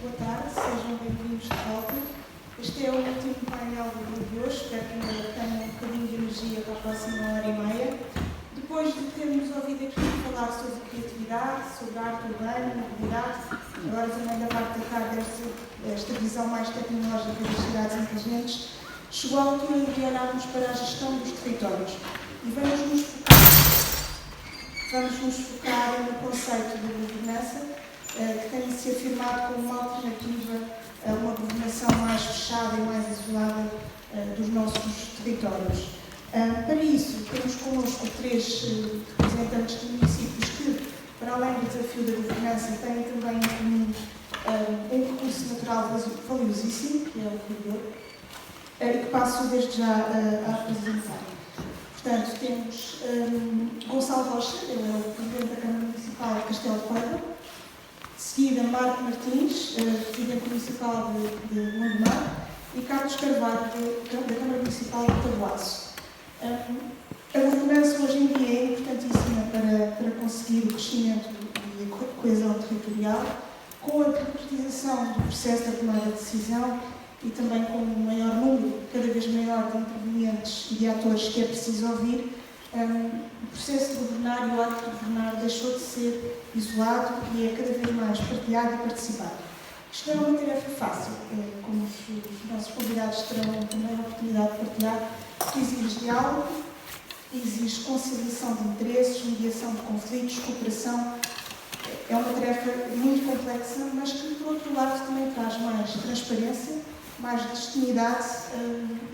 boa tarde, sejam bem-vindos de volta. Este é o último painel do dia de hoje, espero que ainda tenham um bocadinho de energia para a próxima hora e meia. Depois de termos ouvido aqui falar sobre criatividade, sobre arte urbana, mobilidade, agora também da parte da tarde esta visão mais tecnológica das cidades inteligentes, chegou a altura de olharmos para a gestão dos territórios e vamos nos focar no conceito de governança, que tem de se afirmar como uma alternativa a uma governação mais fechada e mais isolada dos nossos territórios. Para isso, temos connosco três representantes de municípios que, para além do desafio da governança, têm também em comum um recurso natural valiosíssimo, que é o corredor, e que passo desde já a apresentar. Portanto, temos Gonçalo Rocha, ele é o Presidente da Câmara Municipal de Castelo de Paiva, de seguida Marco Martins, Presidente Municipal de Gondomar, e Carlos Carvalho, da Câmara Municipal de Taboaço. A governança hoje em dia é importantíssima para conseguir o crescimento e a coesão territorial, com a democratização do processo da tomada de decisão e também com um maior número, cada vez maior, de intervenientes e de atores que é preciso ouvir. O processo de governar e o ato de governar deixou de ser isolado e é cada vez mais partilhado e participado. Isto não é uma tarefa fácil, como os nossos convidados terão também a oportunidade de partilhar, que exige diálogo, exige conciliação de interesses, mediação de conflitos, cooperação. É uma tarefa muito complexa, mas que, por outro lado, também traz mais transparência, mais legitimidade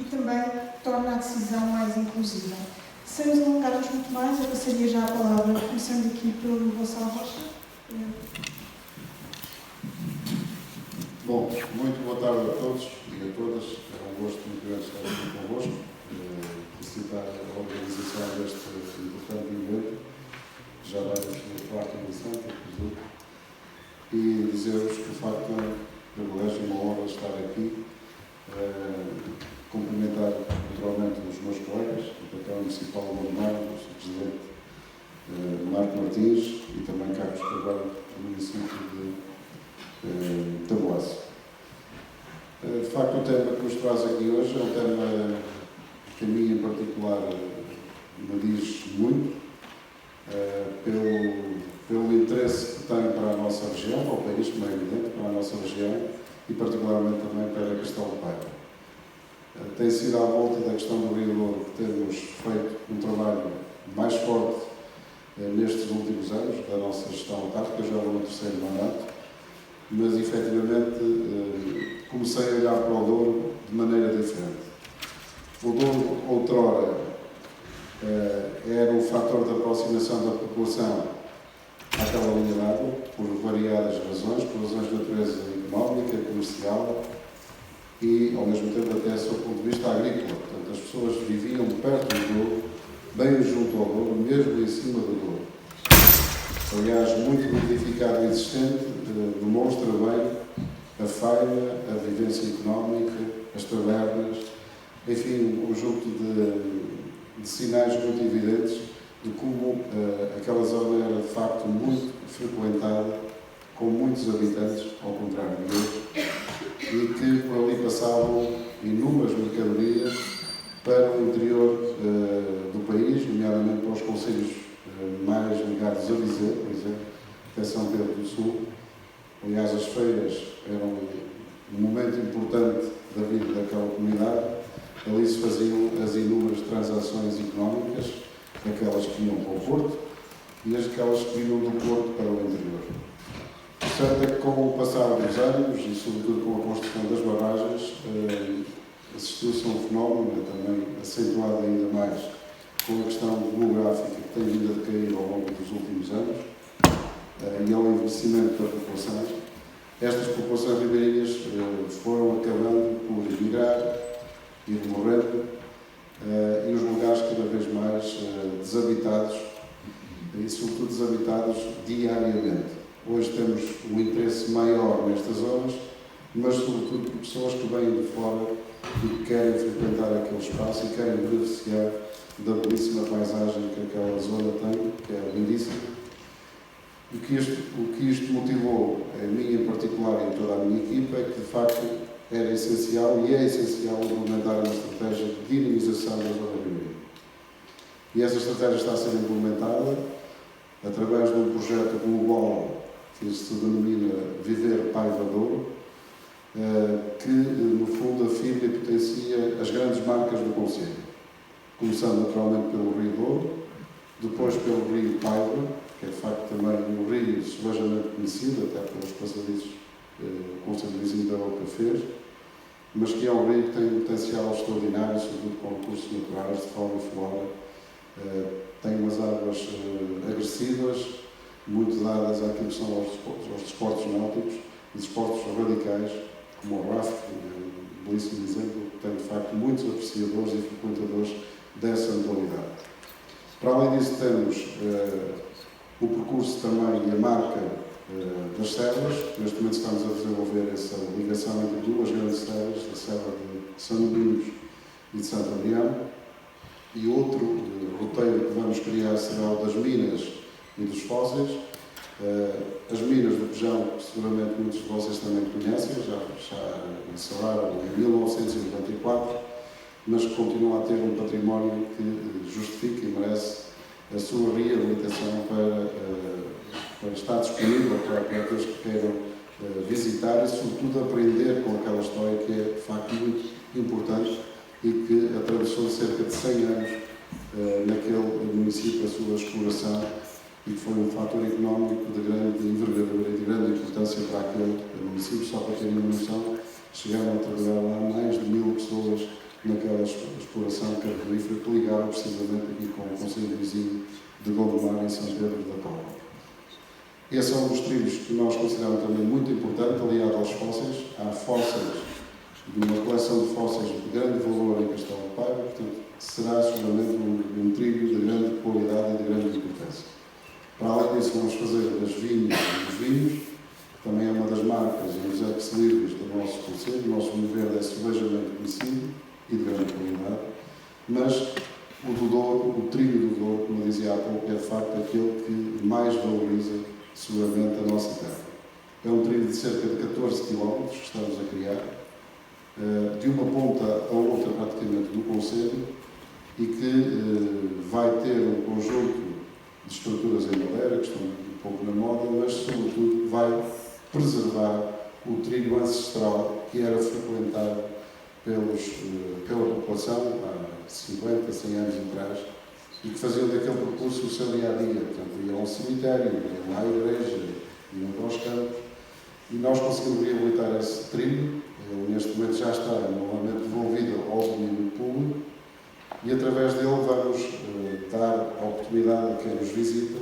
e também torna a decisão mais inclusiva. Sem nos alongarmos muito mais, eu passaria já a palavra, começando aqui pelo Gonçalo Rocha. Bom, muito boa tarde a todos e a todas. É um gosto muito grande estar aqui convosco, felicitar a organização deste importante evento, já vai na quarta edição, e dizer-vos que, de facto, é um privilégio e uma honra estar aqui, cumprimentar naturalmente os meus colegas, o Câmara Municipal de Gondomar, o Sr. Presidente Marco Martins e também Carlos Carvalho, do município de Taboaço. De facto, o tema que nos traz aqui hoje é um tema que a mim em particular me diz muito, pelo interesse que tem para a nossa região, para o país, como é evidente, para a nossa região e particularmente também para Castelo de Paiva. Tem sido à volta da questão do Rio Douro que temos feito um trabalho mais forte nestes últimos anos, da nossa gestão autárquica, já vou no terceiro mandato, mas efetivamente comecei a olhar para o Douro de maneira diferente. O Douro, outrora, era um fator de aproximação da população àquela linha de água, por variadas razões, por razões de natureza económica, comercial e, ao mesmo tempo, até do ponto de vista agrícola. Portanto, as pessoas viviam perto do Douro, bem junto ao Douro, mesmo em cima do Douro. Aliás, muito identificado e existente, demonstra bem a feira, a vivência económica, as tabernas, enfim, um conjunto de sinais muito evidentes de como aquela zona era, de facto, muito frequentada, com muitos habitantes, ao contrário de hoje, e que por ali passavam inúmeras mercadorias para o interior do país, nomeadamente para os concelhos mais ligados a Viseu, por exemplo, até São Pedro do Sul. Aliás, as feiras eram um momento importante da vida daquela comunidade. Ali se faziam as inúmeras transações económicas, aquelas que iam para o Porto e aquelas que vinham do Porto para o interior. O certo é que, com o passar dos anos e, sobretudo, com a construção das barragens, assistiu-se a um fenómeno também acentuado ainda mais com a questão demográfica que tem vindo a decair ao longo dos últimos anos e ao envelhecimento da população. Estas populações ribeirinhas foram acabando por migrar, ir morrendo, e os lugares cada vez mais desabitados, e sobretudo desabitados diariamente. Hoje temos um interesse maior nestas zonas, mas sobretudo por pessoas que vêm de fora e que querem frequentar aquele espaço e querem beneficiar da belíssima paisagem que aquela zona tem, que é lindíssima. O que isto motivou, a mim em particular e a toda a minha era essencial e é essencial implementar uma estratégia de dinamização da zona do Rio. E essa estratégia está a ser implementada através de um projeto global que se denomina Viver Paiva Douro, que, no fundo, afirma e potencia as grandes marcas do concelho, começando naturalmente pelo Rio Douro, depois pelo Rio Paiva, que é de facto também um rio subejamente conhecido, até pelos passadizos que o Conselho Vizinho da Oca fez, mas que é um rio que tem um potencial extraordinário, sobretudo com recursos naturais, de fauna e flora. Tem umas águas agressivas, muito dadas àquilo que são os desportos náuticos e desportos radicais, como o rafting, um belíssimo exemplo, que tem de facto muitos apreciadores e frequentadores dessa modalidade. Para além disso, temos o percurso também e a marca das serras. Neste momento estamos a desenvolver essa ligação entre duas grandes serras, a Serra de São Domingos e de Santo Adriano. E outro roteiro que vamos criar será o das minas e dos fósseis. As minas do Pejão, que seguramente muitos de vocês também conhecem, já instalaram em 1994, mas que continuam a ter um património que justifica e merece a sua reabilitação para estar disponível para aqueles que queiram visitar e, sobretudo, aprender com aquela história que é, de facto, muito importante e que atravessou cerca de 100 anos naquele município a sua exploração e que foi um fator económico de grande envergadura e de grande importância para aquele município. Só para terem uma noção, chegaram a trabalhar lá mais de 1000 pessoas naquela exploração carbonífera que ligaram precisamente aqui com o Conselho Vizinho de Gondomar, em São Pedro da Póvoa. Esse é um dos trilhos que nós consideramos também muito importante, aliado aos fósseis. Há fósseis de uma coleção de fósseis de grande valor em Castelo de Paiva, portanto, será seguramente um trilho de grande qualidade e de grande importância. Para além disso, vamos fazer das vinhas e dos vinhos, que também é uma das marcas e dos ex-libris do nosso concelho. O nosso vinho verde é subejamente conhecido e de grande qualidade, mas o do Douro, o trilho do Douro, como eu dizia há pouco, é de facto aquele que mais valoriza seguramente a nossa terra. É um trilho de cerca de 14 km que estamos a criar, de uma ponta a outra praticamente do concelho, e que vai ter um conjunto de estruturas em madeira, que estão um pouco na moda, mas sobretudo vai preservar o trilho ancestral que era frequentado pela população há 50, 100 anos atrás e que faziam daquele percurso o seu dia-a-dia. Portanto, iam ao cemitério, iam à igreja, iam para os campos, e nós conseguimos reabilitar esse trilho. Ele, neste momento, já está novamente devolvido ao domínio público e, através dele, vamos dar a oportunidade a quem nos visita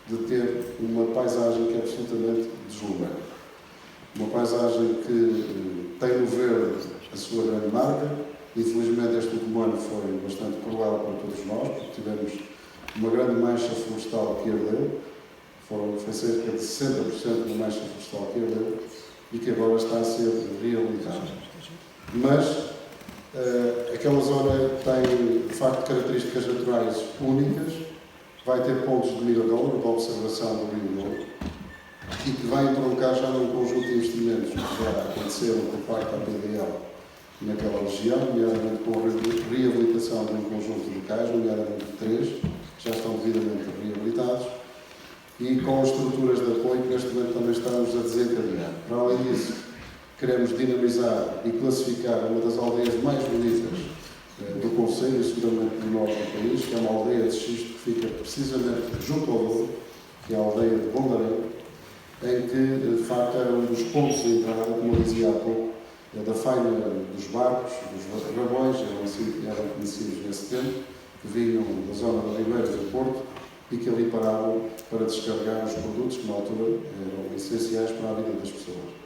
de ter uma paisagem que é absolutamente deslumbrante. Uma paisagem que tem no verde a sua grande marca. Infelizmente, este último ano foi bastante cruel para todos nós, porque tivemos uma grande mancha florestal que ardeu. Foi cerca de 60% da mancha florestal que ardeu e que agora está a ser reabilitada. Mas aquela zona tem, de facto, características naturais únicas, vai ter pontos de miradouro, de observação do Rio Douro, e que vai entroncar já num conjunto de investimentos que já aconteceram por parte da PDL naquela região, nomeadamente com a reabilitação de um conjunto de cais, nomeadamente 3, que já estão devidamente reabilitados, e com as estruturas de apoio que neste momento também estamos a desencadear. Para além disso, queremos dinamizar e classificar uma das aldeias mais bonitas do concelho e seguramente do norte do país, que é uma aldeia de xisto que fica precisamente junto ao Douro, que é a aldeia de Bondarém, em que, de facto, era um dos pontos de entrada, como eu dizia há pouco, da faina dos barcos, dos rabões, eram conhecidos nesse tempo, que vinham da zona da Ribeira do Porto e que ali paravam para descarregar os produtos que, na altura, eram essenciais para a vida das pessoas.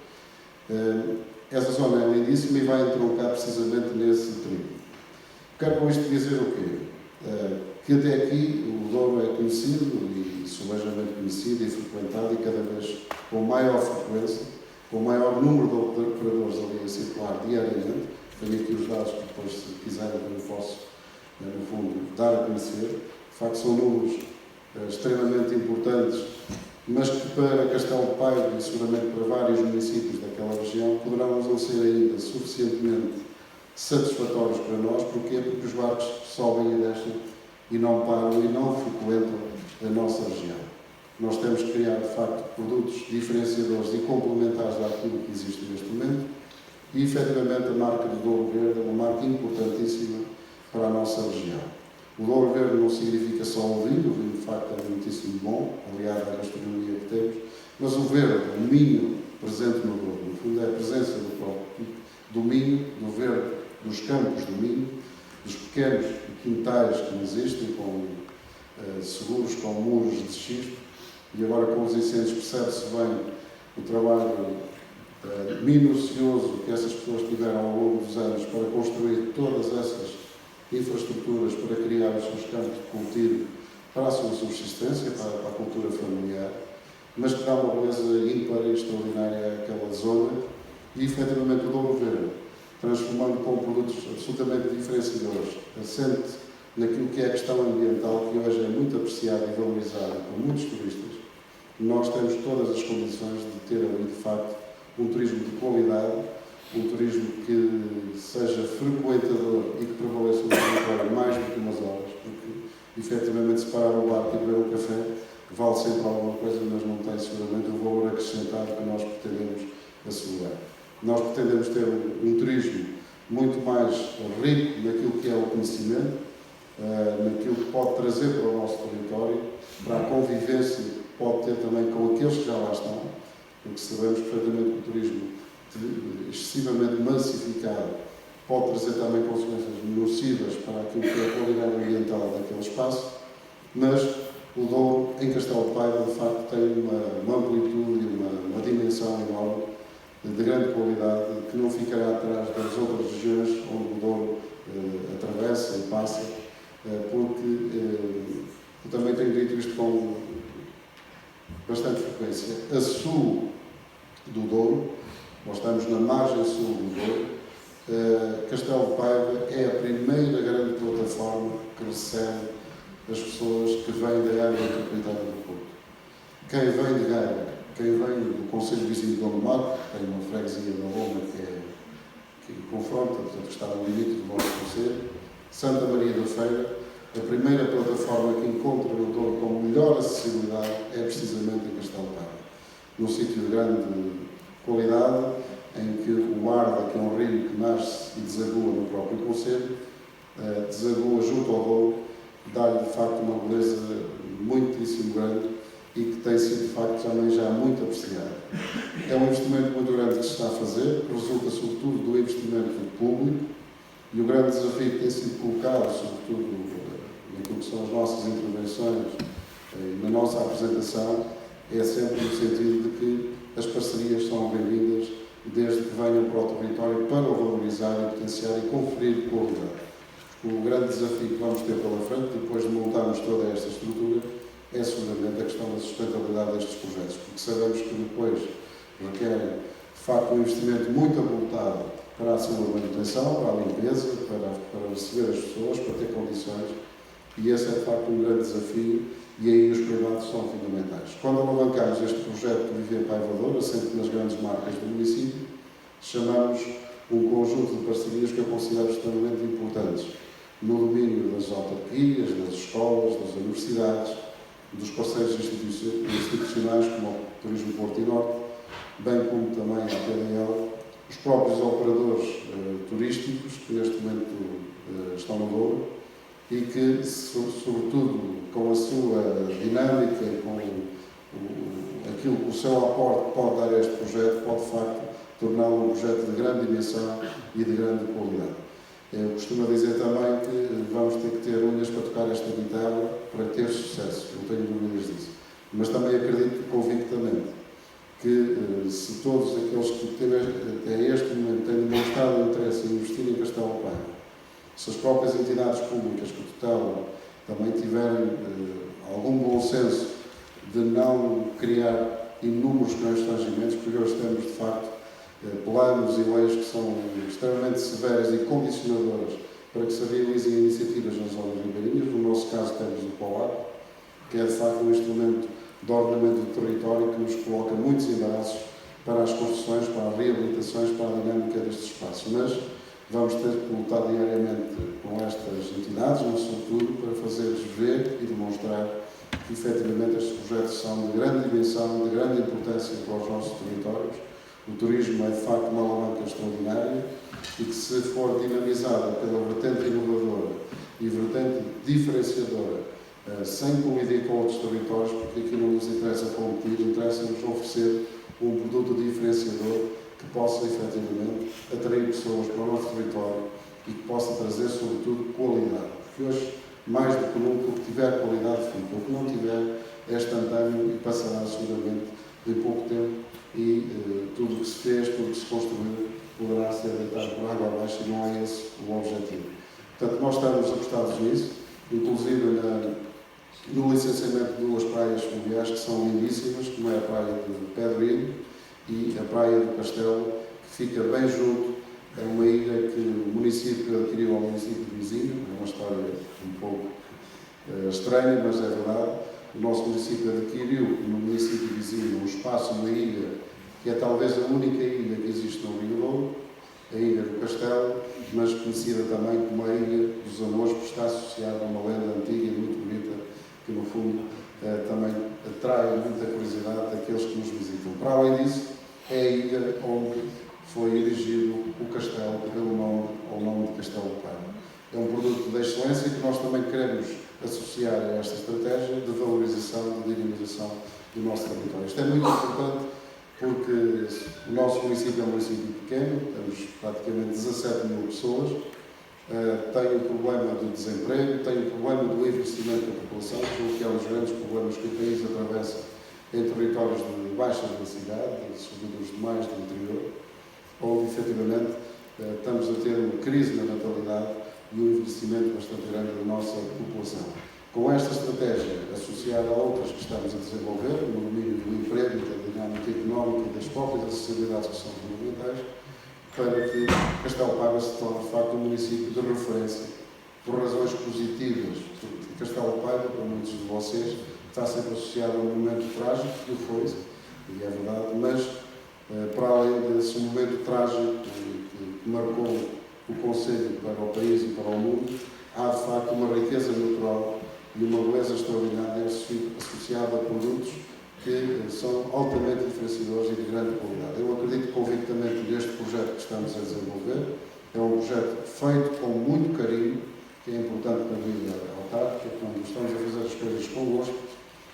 Essa zona é lindíssima e vai entroncar precisamente nesse trilho. Quero com isto dizer o quê? Que até aqui o Douro é conhecido e subejamente conhecido e frequentado e cada vez com maior frequência, com maior número de operadores ali a circular diariamente. Tenho aqui os dados que depois, se quiserem, eu posso, no fundo, dar a conhecer. De facto, são números extremamente importantes mas que para Castelo de Paiva e seguramente para vários municípios daquela região poderão não ser ainda suficientemente satisfatórios para nós. Porquê? Porque os barcos sobem e descem e não param e não frequentam a nossa região. Nós temos que criar, de facto, produtos diferenciadores e complementares daquilo que existe neste momento e, efetivamente, a marca do Douro Verde é uma marca importantíssima para a nossa região. O Douro Verde não significa só o vinho, de facto é muitíssimo bom, aliado à gastronomia que temos, mas o verde, o minho presente no Douro, no fundo é a presença do próprio do minho, do verde, dos campos do minho, dos pequenos quintais que existem, com seguros, com muros de xisto, e agora com os incêndios percebe-se bem o trabalho minucioso que essas pessoas tiveram ao longo dos anos para construir todas essas infraestruturas para criar os seus campos de cultivo para a sua subsistência, para a cultura familiar, mas que dá uma beleza ímpar e extraordinária àquela zona e, efetivamente, o Douro Verde, transformando com produtos absolutamente diferenciadores, assente naquilo que é a questão ambiental, que hoje é muito apreciada e valorizada por muitos turistas. Nós temos todas as condições de ter ali, de facto, um turismo de qualidade, um turismo que seja frequentador e que prevaleça no território mais do que umas horas, porque, efetivamente, se parar o barco e beber um café, vale sempre alguma coisa, mas não tem seguramente o valor acrescentado que nós pretendemos assegurar. Nós pretendemos ter um turismo muito mais rico naquilo que é o conhecimento, naquilo que pode trazer para o nosso território, para a convivência que pode ter também com aqueles que já lá estão, porque sabemos perfeitamente que o turismo excessivamente massificado pode trazer também consequências nocivas para aquilo que é a qualidade ambiental daquele espaço, mas o Douro, em Castelo de Paiva, de facto, tem uma amplitude e uma dimensão enorme, de grande qualidade, que não ficará atrás das outras regiões onde o Douro atravessa e passa, porque eu também tenho dito isto com bastante frequência. A sul do Douro, nós estamos na margem sul do Douro, Castelo de Paiva é a primeira grande plataforma que recebe as pessoas que vêm da área metropolitana do Porto. Quem vem de Gaia, quem vem do Conselho Vizinho de Gondomar, tem uma freguesia na Loma que confronta, portanto, que está no limite do nosso Conselho, Santa Maria da Feira, a primeira plataforma que encontra no Douro com melhor acessibilidade é precisamente em Castelo de Paiva. Num sítio de grande qualidade, em que o Arda, que é um rio que nasce e desagua no próprio Conselho, desagua junto ao Douro, dá-lhe de facto uma beleza muitíssimo grande e que tem sido de facto também já muito apreciado. É um investimento muito grande que se está a fazer, que resulta sobretudo do investimento público, e o grande desafio que tem sido colocado, sobretudo naquilo que são as nossas intervenções e na nossa apresentação, é sempre no sentido de que as parcerias são bem-vindas desde que venham para o território para o valorizar e potenciar e conferir qualidade. O grande desafio que vamos ter pela frente, depois de montarmos toda esta estrutura, é seguramente a questão da sustentabilidade destes projetos, porque sabemos que depois requerem, de facto, um investimento muito avultado para a sua manutenção, para a limpeza, para receber as pessoas, para ter condições, e esse é, de facto, um grande desafio, e aí os privados são fundamentais. Quando alavancamos este projeto do Viver Paiva Douro, sempre nas grandes marcas do município, chamamos um conjunto de parcerias que eu considero extremamente importantes, no domínio das autarquias, das escolas, das universidades, dos parceiros institucionais, como o Turismo Porto e Norte, bem como também a TDL, os próprios operadores turísticos, que neste momento estão no Douro, e que, sobretudo, com a sua dinâmica e com aquilo que o seu aporte pode dar a este projeto, pode, de facto, torná-lo um projeto de grande dimensão e de grande qualidade. Eu costumo dizer também que vamos ter que ter unhas para tocar esta guitarra para ter sucesso, não tenho dúvidas disso. Mas também acredito convictamente que se todos aqueles que até este momento têm demonstrado interesse em investir em Castelo de Paiva, se as próprias entidades públicas que o tutela também tiverem algum bom senso de não criar inúmeros constrangimentos, porque hoje temos, de facto, planos e leis que são extremamente severas e condicionadoras para que se realizem iniciativas nas zonas ribeirinhas. No nosso caso temos o POAR, que é de facto um instrumento de ordenamento do território que nos coloca muitos embaraços para as construções, para as reabilitações, para a dinâmica destes espaços. Mas vamos ter que lutar diariamente com estas entidades, mas sobretudo para fazer-lhes ver e demonstrar que efetivamente estes projetos são de grande dimensão, de grande importância para os nossos territórios. O turismo é de facto uma alavanca extraordinária e que, se for dinamizada pela vertente inovadora e vertente diferenciadora, sem colidir com outros territórios, porque aqui não nos interessa competir, interessa-nos oferecer um produto diferenciador que possa efetivamente atrair pessoas para o nosso território e que possa trazer, sobretudo, qualidade. Porque hoje, mais do que nunca, o que tiver qualidade fica. O que não tiver é instantâneo e passará seguramente de pouco tempo e tudo o que se fez, tudo o que se construiu, poderá ser deitado por água abaixo e não é esse o objetivo. Portanto, nós estamos apostados nisso, inclusive no licenciamento de duas praias fluviais que são lindíssimas, como é a praia de Pedrinho e a praia do Castelo, que fica bem junto a uma ilha que o município adquiriu ao município vizinho. É uma história um pouco estranha, mas é verdade. O nosso município adquiriu no município vizinho um espaço, uma ilha, que é talvez a única ilha que existe no Rio Douro, a Ilha do Castelo, mas conhecida também como a Ilha dos Amores, porque está associada a uma lenda antiga e muito bonita, que no fundo também atrai muita curiosidade daqueles que nos visitam. Para além disso, é a ilha onde foi erigido o castelo, que deu ao nome de Castelo de Paiva. É um produto de excelência que nós também queremos associar a esta estratégia de valorização, de dinamização do nosso território. Isto é muito importante porque o nosso município é um município pequeno, temos praticamente 17 mil pessoas, tem o problema do desemprego, tem o problema do envelhecimento da população, que é um dos grandes problemas que o país atravessa em territórios de baixa densidade, sobretudo os demais do interior, onde efetivamente estamos a ter uma crise na natalidade e um envelhecimento bastante grande da nossa população. Com esta estratégia, associada a outras que estamos a desenvolver, no domínio do emprego, da dinâmica económica e das próprias acessibilidades que são fundamentais, para que Castelo Paiva se torne, de facto, um município de referência, por razões positivas. Porque Castelo Paiva, para muitos de vocês, está sempre associado a um momento trágico, que foi, e é verdade, mas, para além desse momento trágico que marcou o concelho para o país e para o mundo, há, de facto, uma riqueza natural e uma beleza extraordinária associada a produtos que são altamente diferenciadores e de grande qualidade. Eu acredito convictamente neste projeto que estamos a desenvolver. É um projeto feito com muito carinho, que é importante na vida autárquica, quando estamos a fazer as coisas com gosto,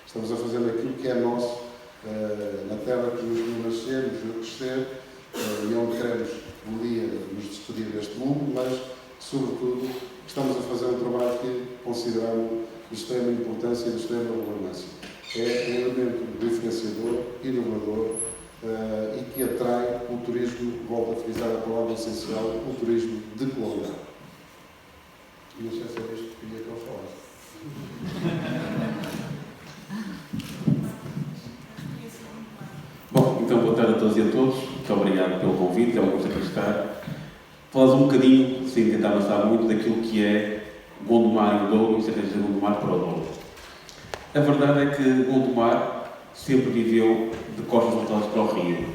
estamos a fazer aquilo que é nosso, na terra que nos viu nascer, nos viu crescer, e onde queremos um dia nos despedir deste mundo, mas, sobretudo, estamos a fazer um trabalho que consideramos de extrema importância e de extrema relevância. É um elemento diferenciador, inovador e que atrai o turismo, volto a frisar a palavra essencial, o turismo de qualidade. E não sei se é isto que queria que eu falasse. Bom, então boa tarde a todos e a todos. Muito obrigado pelo convite, é um gosto aqui estar. Falamos um bocadinho, sem tentar avançar muito, daquilo que é Gondomar e o Douro e estratégias de Gondomar para o Douro. A verdade é que Gondomar sempre viveu de costas voltadas para o rio.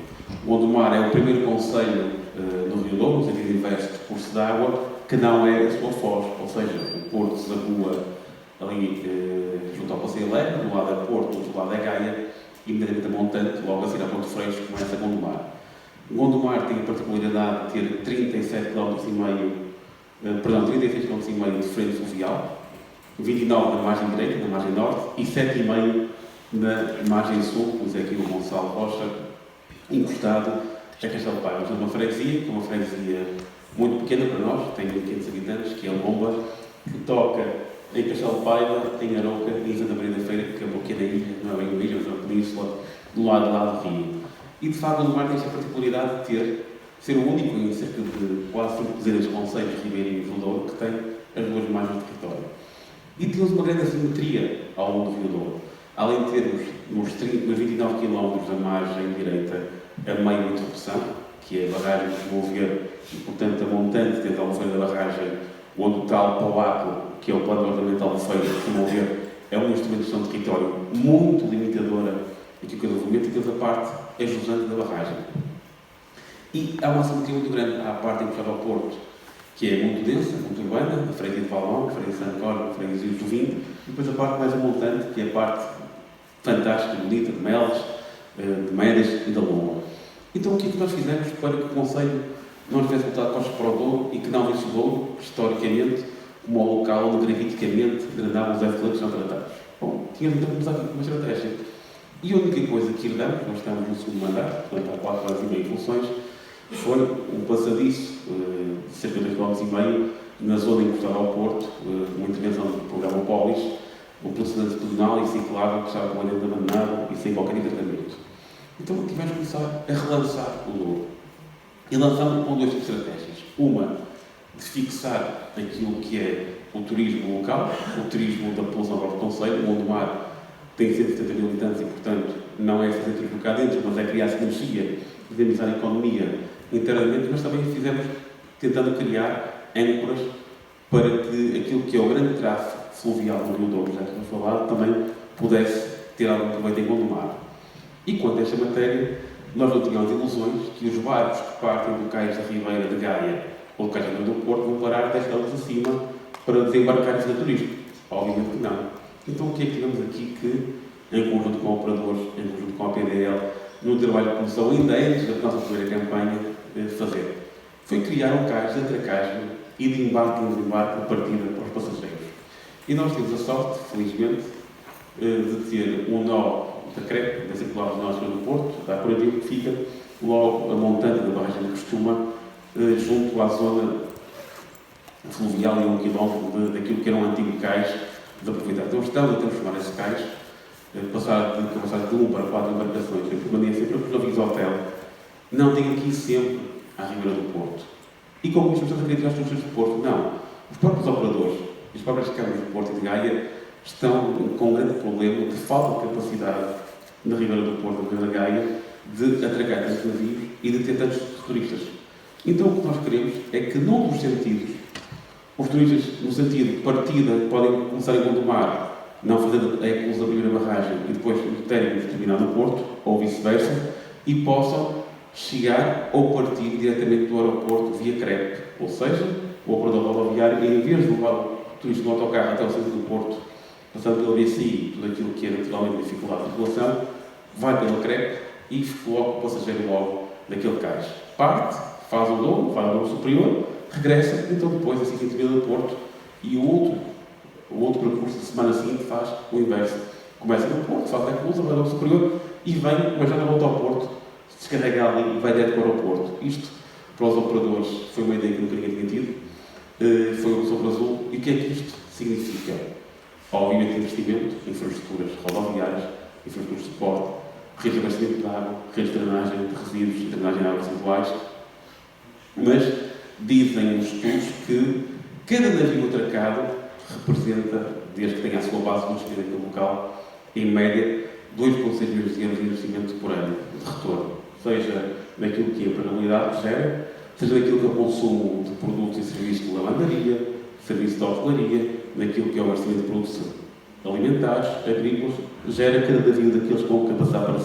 Gondomar é o primeiro concelho do Rio Douro, no sentido inverso de curso de água, que não é a sua foz, ou seja, o Porto se rua ali junto ao Passeio Alegre, do lado é Porto, do outro lado é Gaia, e imediatamente a montante, logo a seguir a Porto Freixo, começa Gondomar. Gondomar tem a particularidade de ter 36 km de frente fluvial, 29 na margem direita, na margem norte, e 7,5 na margem sul, pois é aqui o Gonçalo Rocha, encostado a Castelo de Paiva. Uma freguesia, que é uma freguesia muito pequena para nós, tem 500 habitantes, que é Lomba, que toca em Castelo de Paiva, em Arouca e em Santa Maria da Feira, que é uma pequena ilha, não é bem uma ilha, mas é uma península, do lado do rio. E, de facto, o Gondomar tem esta particularidade de ser o único em cerca de quase 5 dezenas de concelhos ribeirinhos do Douro que tem as duas margens do território. E temos uma grande assimetria ao longo do Rio Douro. Além de termos nos 29 km da margem direita a meio de interrupção, que é a barragem de Mover, e, portanto, a montante dentro da Albufeira da barragem, onde o tal PAUAP, que é o Plano Ordenamental de Albufeira de Mover, é uma instrumentação de território muito limitadora daquilo que é o desenvolvimento, e temos a parte ajusante da barragem. E há uma assimetria muito grande à parte encostada ao Porto, que é muito densa, muito urbana, a freguesia de Valmão, a freguesia de Sancorno, a freguesia de Vinho, e depois a parte mais amontante, que é a parte fantástica, bonita, de Meles, de Médias e da Lomba. Então o que é que nós fizemos para que o Conselho não tivesse voltado costas para o Douro e que não visse o Douro, historicamente, como o local onde graviticamente drenavam os efluentes não tratados? Bom, tínhamos então começado com uma estratégia. E a única coisa que herdamos, nós estamos no segundo mandato, portanto há 4 anos e meio de funções, foi um passadiço de cerca de 2,5 km na zona encostada ao Porto, uma intervenção do programa Polis, um procedimento pedonal e ciclável que estava completamente abandonado e sem qualquer tratamento. Então tivemos que começar a relançar o Douro. E lançamos com 2 tipos de estratégias. Uma, de fixar aquilo que é o turismo local, o turismo da população do Conselho, onde o mar tem 170 mil habitantes e, portanto, não é fazer turismo cá dentro, mas é criar sinergia, dinamizar a economia internamente, mas também fizemos tentando criar âncoras para que aquilo que é o grande tráfego fluvial no Rio Douro, já que foi falado, também pudesse ter algum proveito em Gondomar. E quanto a esta matéria, nós não tínhamos ilusões que os barcos que partem do cais da Ribeira de Gaia ou do cais do Porto vão parar 10 km acima para desembarcar e fazer turismo. Obviamente que não. Então o que é que tivemos aqui que, em conjunto com operadores, em conjunto com a PDL, no trabalho que começou ainda antes da nossa primeira campanha, fazer? Foi criar um cais de atracagem e de embarque e desembarque de partida para os passageiros. E nós temos a sorte, felizmente, de ter um nó da CREP, da Circular Regional do Porto, da Apurativo, que fica logo a montante da barragem de Costuma, junto à zona fluvial e 1 km daquilo que era um antigo cais de aproveitar. Então estamos a transformar esse cais, passar de capacidade de 1 para 4 embarcações, em permanência, para que os navios hotel não tenham que ir sempre à Ribeira do Porto. E como isto estamos a criar as soluções do Porto? Não. Os próprios operadores, as próprias câmaras do Porto e de Gaia, estão com um grande problema de falta de capacidade na Ribeira do Porto, na Ribeira da Gaia, de atracar tantos navios e de ter tantos turistas. Então o que nós queremos é que, num dos sentidos, os turistas, no sentido de partida, podem começar em Gondomar, não fazendo a eclose da primeira barragem e depois no término terminar no Porto, ou vice-versa, e possam chegar ou partir diretamente do aeroporto via CREP. Ou seja, o operador rodoviário, em vez de levar o turista no autocarro até o centro do Porto, passando pela BCI, tudo aquilo que é naturalmente dificuldade de circulação, vai pela CREP e coloca o passageiro logo naquele cais. Parte, faz o Douro superior, regressa, então depois assim que termina no Porto, e o outro percurso de semana seguinte faz o inverso. Começa no Porto, faz a eclose, vai ao Douro superior e vem, mas já não volta ao Porto, se descarrega ali e vai direto para o aeroporto. Isto, para os operadores, foi uma ideia que nunca ninguém tinha tido, foi o Sobre Azul. E o que é que isto significa? Obviamente investimento, infraestruturas rodoviárias, infraestruturas de suporte, redes de abastecimento de água, redes de drenagem de resíduos e drenagem de águas residuais, mas dizem os estudos que cada navio atracado representa, desde que tenha a sua base de investimento no local, em média 2,6 milhões de euros de investimento por ano de retorno, seja naquilo que a empregabilidade gera, seja naquilo que é o consumo de produtos e serviços de lavandaria, serviço de hotelaria, naquilo que é o abastecimento de produtos alimentares, agrícolas, gera cada navio daqueles com capacidade para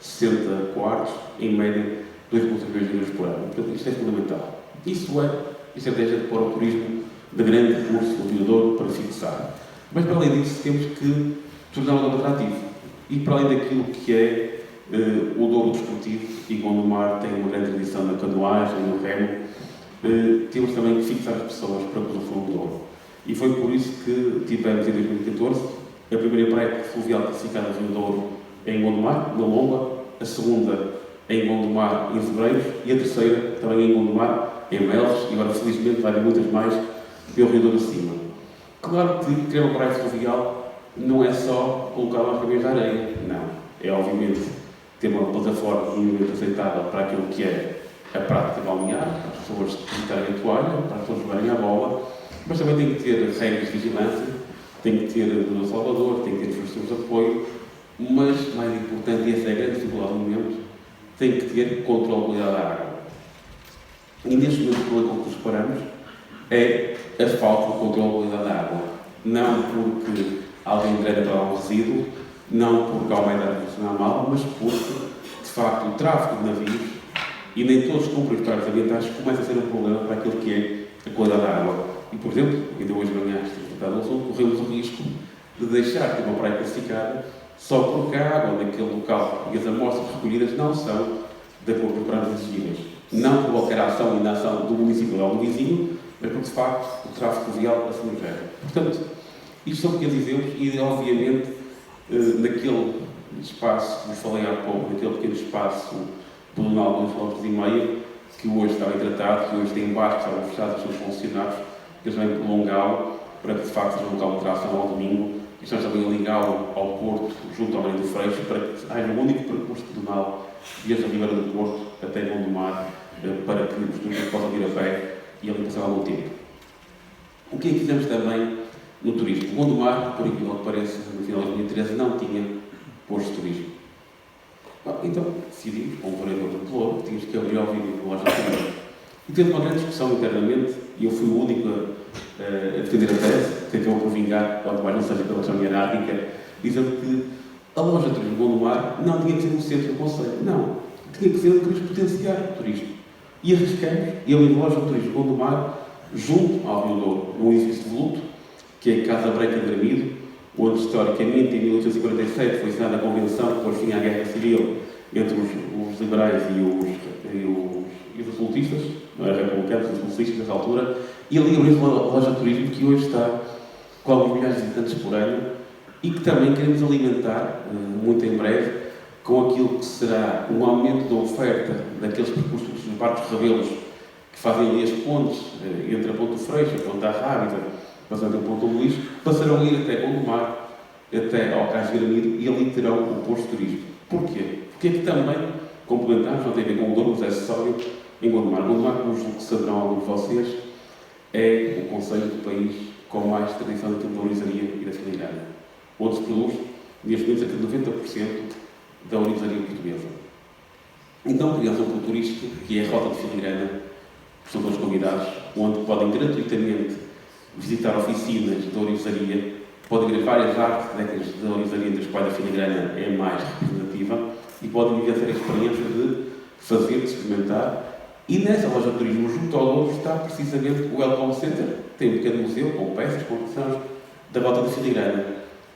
60 quartos, em média 2,3 milhões de euros por ano. Portanto, isto é fundamental. Isso é a estratégia de pôr o turismo de grande curso do Rio Douro para fixar. Mas, para além disso, temos que tornar o Douro atrativo. E, para além daquilo que é o Douro desportivo, e Gondomar tem uma grande tradição na canoagem, no remo, temos também que fixar as pessoas para usufruir do Douro. E foi por isso que tivemos, em 2014, a primeira praia fluvial classificada do Rio Douro em Gondomar, na Lomba, a segunda em Gondomar, em Fevereiro, e a terceira também em Gondomar, em Meles, e agora, felizmente, vai haver muitas mais pelo Rio Douro acima. Claro que criar uma praia fluvial não é só colocar lá caminhos de areia, não. É, obviamente, ter uma plataforma minimamente aceitável para aquilo que é a prática balnear, para as pessoas visitarem a toalha, para as pessoas jogarem a bola, mas também tem que ter regras de vigilância, tem que ter no Salvador, tem que ter infraestruturas de apoio, mas, mais importante, e essa é a grande dificuldade do momento, tem que ter controlabilidade da água. E neste momento, o problema que nos reparamos é a falta de controlabilidade da água. Não porque alguém entra para lá um resíduo, não porque há uma ideia funcionar mal, mas porque, de facto, o tráfego de navios, e nem todos cumprem os parâmetros ambientais, começa a ser um problema para aquilo que é a qualidade da água. E, por exemplo, ainda hoje de manhã, no assunto, corremos o risco de deixar de uma praia classificada só porque a água naquele local e as amostras recolhidas não são de acordo com os parâmetros exigíveis. Não por qualquer ação e inação do município ou do vizinho, mas porque, de facto, o tráfego fluvial assim o gera. Portanto, isto são pequenos exemplos e, obviamente, naquele espaço que vos falei há pouco, naquele pequeno espaço pedonal de 2,5 km, que hoje está bem tratado, que hoje tem barcos que estavam fechados, são funcionários, eles vêm prolongá-lo para que, de facto, seja um local de tração ao domingo. E estamos também a ligá-lo ao Porto, junto ao Marinho do Freixo, para que haja um único percurso pedonal desde a Ribeira do Porto até Gondomar, para que os turistas possam ir a pé e ali passar algum tempo. O que é que fizemos também no turismo? Gondomar, por incrível que pareça, no final de 2013, não tinha postos de turismo. Bom, então decidimos, com o vereador do Pelouro, que tínhamos que abrir ao vídeo com a loja de turismo. E teve uma grande discussão internamente, e eu fui o único a defender a tese, que acabou por vingar, quanto mais não seja pela questão hierárquica, dizendo que a loja de turismo de Gondomar não tinha que ser no centro do concelho. Não. Tinha que ser onde queríamos potenciar o turismo. E arriscamos, e ali na loja de turismo de Gondomar, junto ao Rio Douro, num edifício de luto, que é a Casa Branca de Aramido, onde historicamente, em 1847, foi assinada a convenção que pôs fim à Guerra Civil entre os liberais e os absolutistas, não era republicanos, os absolutistas nessa altura, e ali abriu uma loja de turismo que hoje está com alguns milhares de visitantes por ano e que também queremos alimentar, muito em breve, com aquilo que será um aumento da oferta daqueles percursos dos barcos rebelos que fazem ali as pontes entre a Ponte do Freixo, a Ponte da Rábida, passando pelo Ponte do Luís, passarão a ir até Gondomar, até ao Cais de Aramido, e ali terão o posto de turismo. Porquê? Porque é que também complementamos, não tem a ver com o Douro, mas é acessório, em Gondomar. Gondomar, como julgo que saberão alguns de vocês, é o concelho do país com mais tradição da orizaria e da filigrana, onde se produz, neste momento, cerca de 90% da orizaria portuguesa. Então, criamos um ponto turístico, que é a Rota de Filigrana, que são todos convidados, onde podem gratuitamente visitar oficinas de orizaria, podem ver várias artes técnicas de orizaria, entre as quais a filigrana é a mais representativa, e podem viver a experiência de fazer, de experimentar. E nessa loja de turismo, junto ao Douro, está precisamente o Welcome Center, que tem um pequeno museu com peças, com coleções da Rota de Filigrana.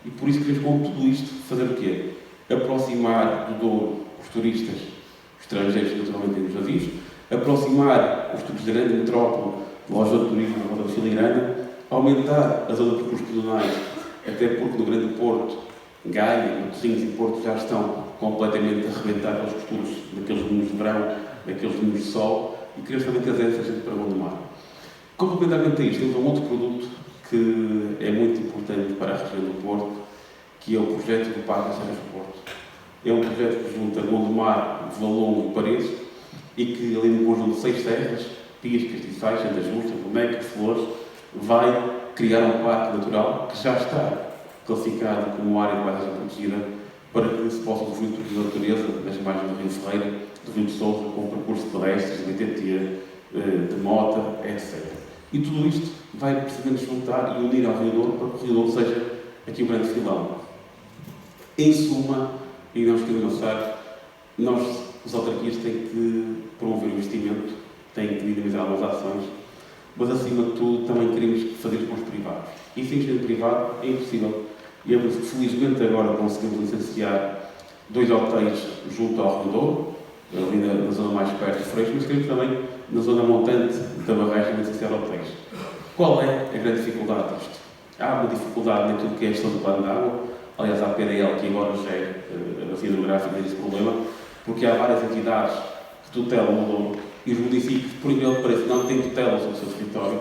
E por isso queremos, com tudo isto, fazer o quê? Aproximar do Douro os turistas estrangeiros, naturalmente, nos navios, aproximar os turistas da grande metrópole, loja de turismo, da Rota de Filigrana, aumentar a zona de percursos pedonais, até porque no Grande Porto, Gaia, Matosinhos e Porto já estão completamente a arrebentar pelos costumes daqueles domingos de verão, daqueles domingos de sol, e queremos também trazer essa gente para Gondomar. Complementarmente a isto, temos um outro produto que é muito importante para a região do Porto, que é o projeto do Parque das Serras do Porto. É um projeto que junta Gondomar, Valongo e Paredes, e que, ali no conjunto de 6 serras, Pias, Castiçais, Santa Justa, Bonecas, Flores, vai criar um parque natural que já está classificado como área de paisagem protegida para que se possa usufruir da natureza das margens do Rio Ferreira, do Rio de Sousa, com percursos de pedestres, de BTT, de mota, etc. E tudo isto vai precisamente juntar e unir ao Rio Douro para que o Rio Douro seja aqui o grande filão. Em suma, e não esqueçam de pensar, nós, os autarquias, têm que promover o investimento, têm que dinamizar algumas ações, mas acima de tudo também queremos fazer com os privados. E sem investimento privado é impossível. E é por isso que felizmente agora conseguimos licenciar 2 hotéis junto ao Rio Douro, ali na zona mais perto de Freixo, mas queremos também na zona montante da barragem licenciar hotéis. Qual é a grande dificuldade disto? Há uma dificuldade naquilo que é a gestão do plano de água, aliás há a PDL que agora gera a via hidrográfica desse problema, porque há várias entidades que tutelam o Douro e os municípios, por incrível que pareça, não têm tutela sobre o seu território,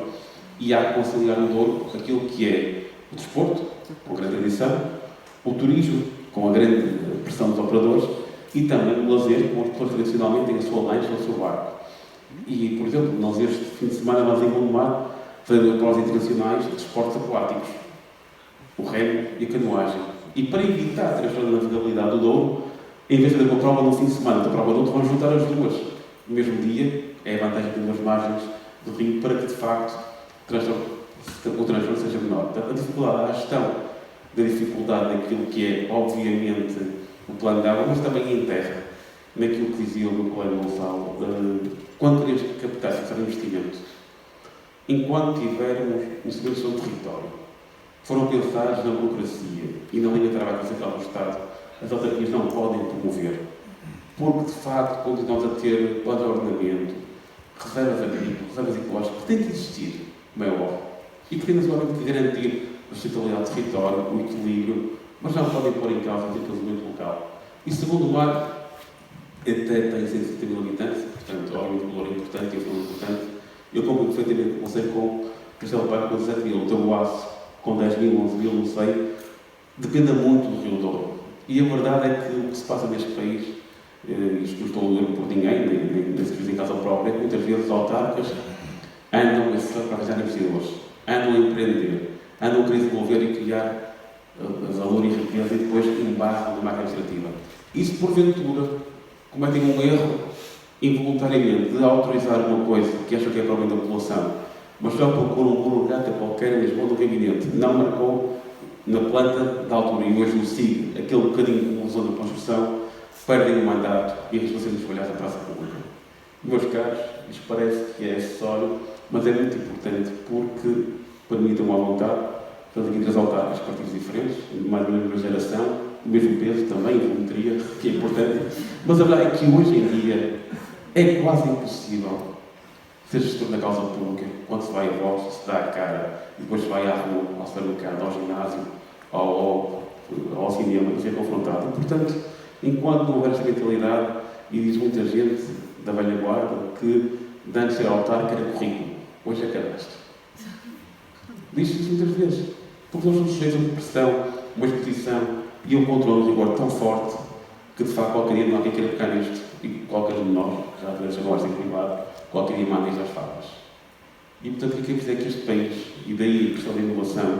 e há que conciliar no Douro aquilo que é o desporto, com grande tradição, o turismo, com a grande pressão dos operadores, e também o lazer, com as pessoas tradicionalmente têm a sua lancha ou o seu barco. E, por exemplo, nós este fim de semana nós em Gondomar fazemos provas internacionais de esportes aquáticos, o remo e a canoagem. E para evitar a transferência da navegabilidade do Douro, em vez de fazer uma prova no fim de semana, outra prova do outro, vamos juntar as duas no mesmo dia. É a vantagem de ter duas margens do rio para que, de facto, o transtorno seja menor. Portanto, a dificuldade da gestão da dificuldade naquilo que é, obviamente, o plano de água, mas também em terra, naquilo que dizia o meu colega Gonçalo, quando queremos captar esse investimento, enquanto tivermos um serviço do território, foram pensados na burocracia e na linha de trabalho central do Estado, as autarquias não podem promover, porque de facto continuamos a ter planos de ordenamento, reservas agrícolas, reservas ecológicas, que têm que existir, como é óbvio, e que têm naturalmente que garantir a sustentabilidade do território, o equilíbrio, mas não podem pôr em causa o desenvolvimento local. E segundo lugar, até tem 170 mil habitantes, portanto, obviamente um valor importante e um valor importante. Eu compro perfeitamente o conceito com Castelo Branco com 17 mil, o Taboaço com 10 mil, 11 mil, não sei, depende muito do Rio Douro. E a verdade é que o que se passa neste país, isto não estou a ler por ninguém, nem se em casa própria, é que muitas vezes autarcas andam para arranjar investidores, andam a empreender, andam a querer desenvolver e criar valor e riqueza e depois embarram na máquina administrativa. Isso, porventura, cometem um erro involuntariamente de autorizar uma coisa que acham que é para o bem da população, mas só procuram um burocrata qualquer em Lisboa no gabinete, não marcou na planta da altura e hoje o SIG, aquele bocadinho que usou na construção, perdem o mandato e a responsabilidade de espalhar a praça pública. Meus caros, isto parece que é acessório, mas é muito importante porque permite uma vontade, estamos aqui 3 autarcas, partidos diferentes, mais ou menos uma geração, o mesmo peso também, a volumetria, que é importante, mas a verdade é que hoje em dia é quase impossível ser gestor da causa pública quando se vai a votos, se dá a cara e depois se vai à rua, ao supermercado, ao ginásio, ao cinema e ser confrontado. E, portanto, enquanto não houver esta mentalidade, e diz muita gente da velha guarda que de antes ser autarca era currículo, hoje é cadastro. Diz-se isso muitas vezes, porque nós somos sujeitos a uma pressão, uma exposição e um controle de rigor tão forte que de facto qualquer dia não há quem queira pegar nisto e qualquer um de nós, que já podemos chamar em privado, qualquer dia manda isto às favas. E portanto o que queremos dizer que este país, e daí a questão da inovação,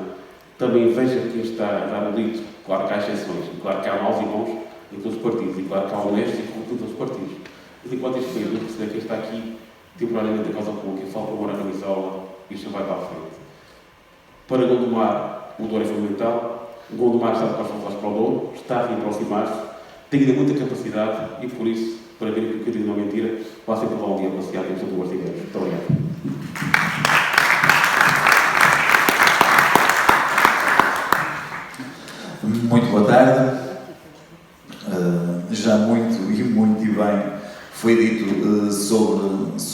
também veja quem está a dar o dito. Claro que há exceções, e claro que há maus e bons em todos os partidos, e claro que há honestos e corruptos em todos os partidos. Mas enquanto este país não perceber quem está aqui temporariamente a causa pública, falta uma camisola, isto vai para a frente. Para Gondomar, o Douro é fundamental. Gondomar está de costas para o Douro, está a reaproximar-se, tem ainda muita capacidade e, por isso, para ver que o que eu digo não é mentira, passem por lá um dia passear em São Duarte Igreja. Muito obrigado. Muito boa tarde. Já muito e bem foi dito sobre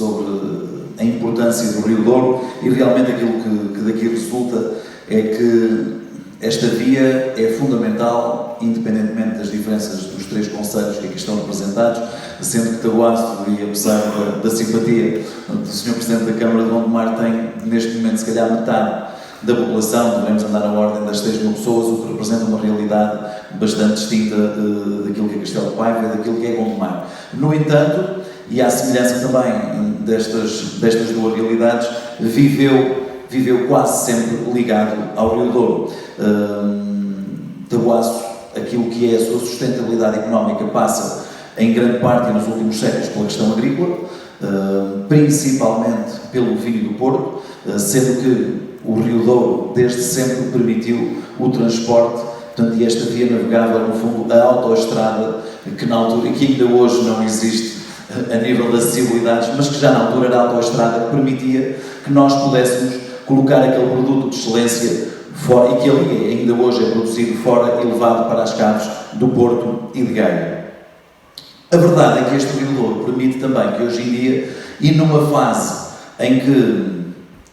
a importância do Rio Douro e realmente aquilo que daqui resulta é que esta via é fundamental, independentemente das diferenças dos 3 concelhos que aqui estão representados, sendo que Taboaço, e apesar da simpatia do Sr. Presidente da Câmara de Gondomar, tem neste momento se calhar metade da população, devemos andar à ordem das 6 mil pessoas, o que representa uma realidade bastante distinta daquilo que é Castelo de Paiva e daquilo que é Gondomar. No entanto, e à semelhança também destas 2 realidades, viveu quase sempre ligado ao Rio Douro. Taboaço, aquilo que é a sua sustentabilidade económica passa em grande parte e nos últimos séculos pela questão agrícola, principalmente pelo vinho do Porto, sendo que o Rio Douro desde sempre permitiu o transporte, portanto, e esta via navegável, no fundo, a autoestrada, que na altura, que ainda hoje não existe a nível das acessibilidades, mas que já na altura era a autoestrada que permitia que nós pudéssemos colocar aquele produto de excelência fora, e que ali ainda hoje é produzido fora e levado para as caves do Porto e de Gaia. A verdade é que este Rio Douro permite também que hoje em dia, e numa fase em que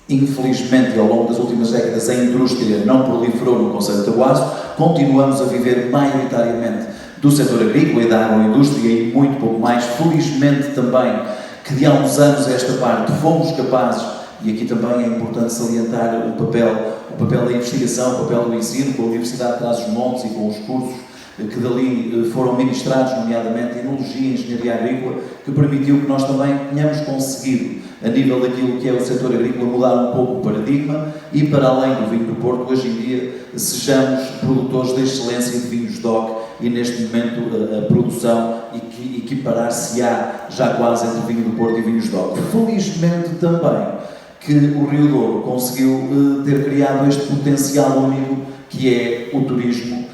infelizmente, ao longo das últimas décadas, a indústria não proliferou no concelho de Taboaço, continuamos a viver maioritariamente do setor agrícola e da agroindústria e muito pouco mais. Felizmente também, que de há uns anos a esta parte fomos capazes, e aqui também é importante salientar o papel da investigação, o papel do ensino, com a Universidade de Trás-os-Montes e com os cursos que dali foram ministrados, nomeadamente Enologia e Engenharia Agrícola, que permitiu que nós também tenhamos conseguido, a nível daquilo que é o setor agrícola, mudar um pouco o paradigma e, para além do vinho do Porto, hoje em dia sejamos produtores de excelência de vinhos DOC e, neste momento, a produção equiparar-se-á já quase entre vinho do Porto e vinhos DOC. Felizmente também que o Rio Douro conseguiu ter criado este potencial único que é o turismo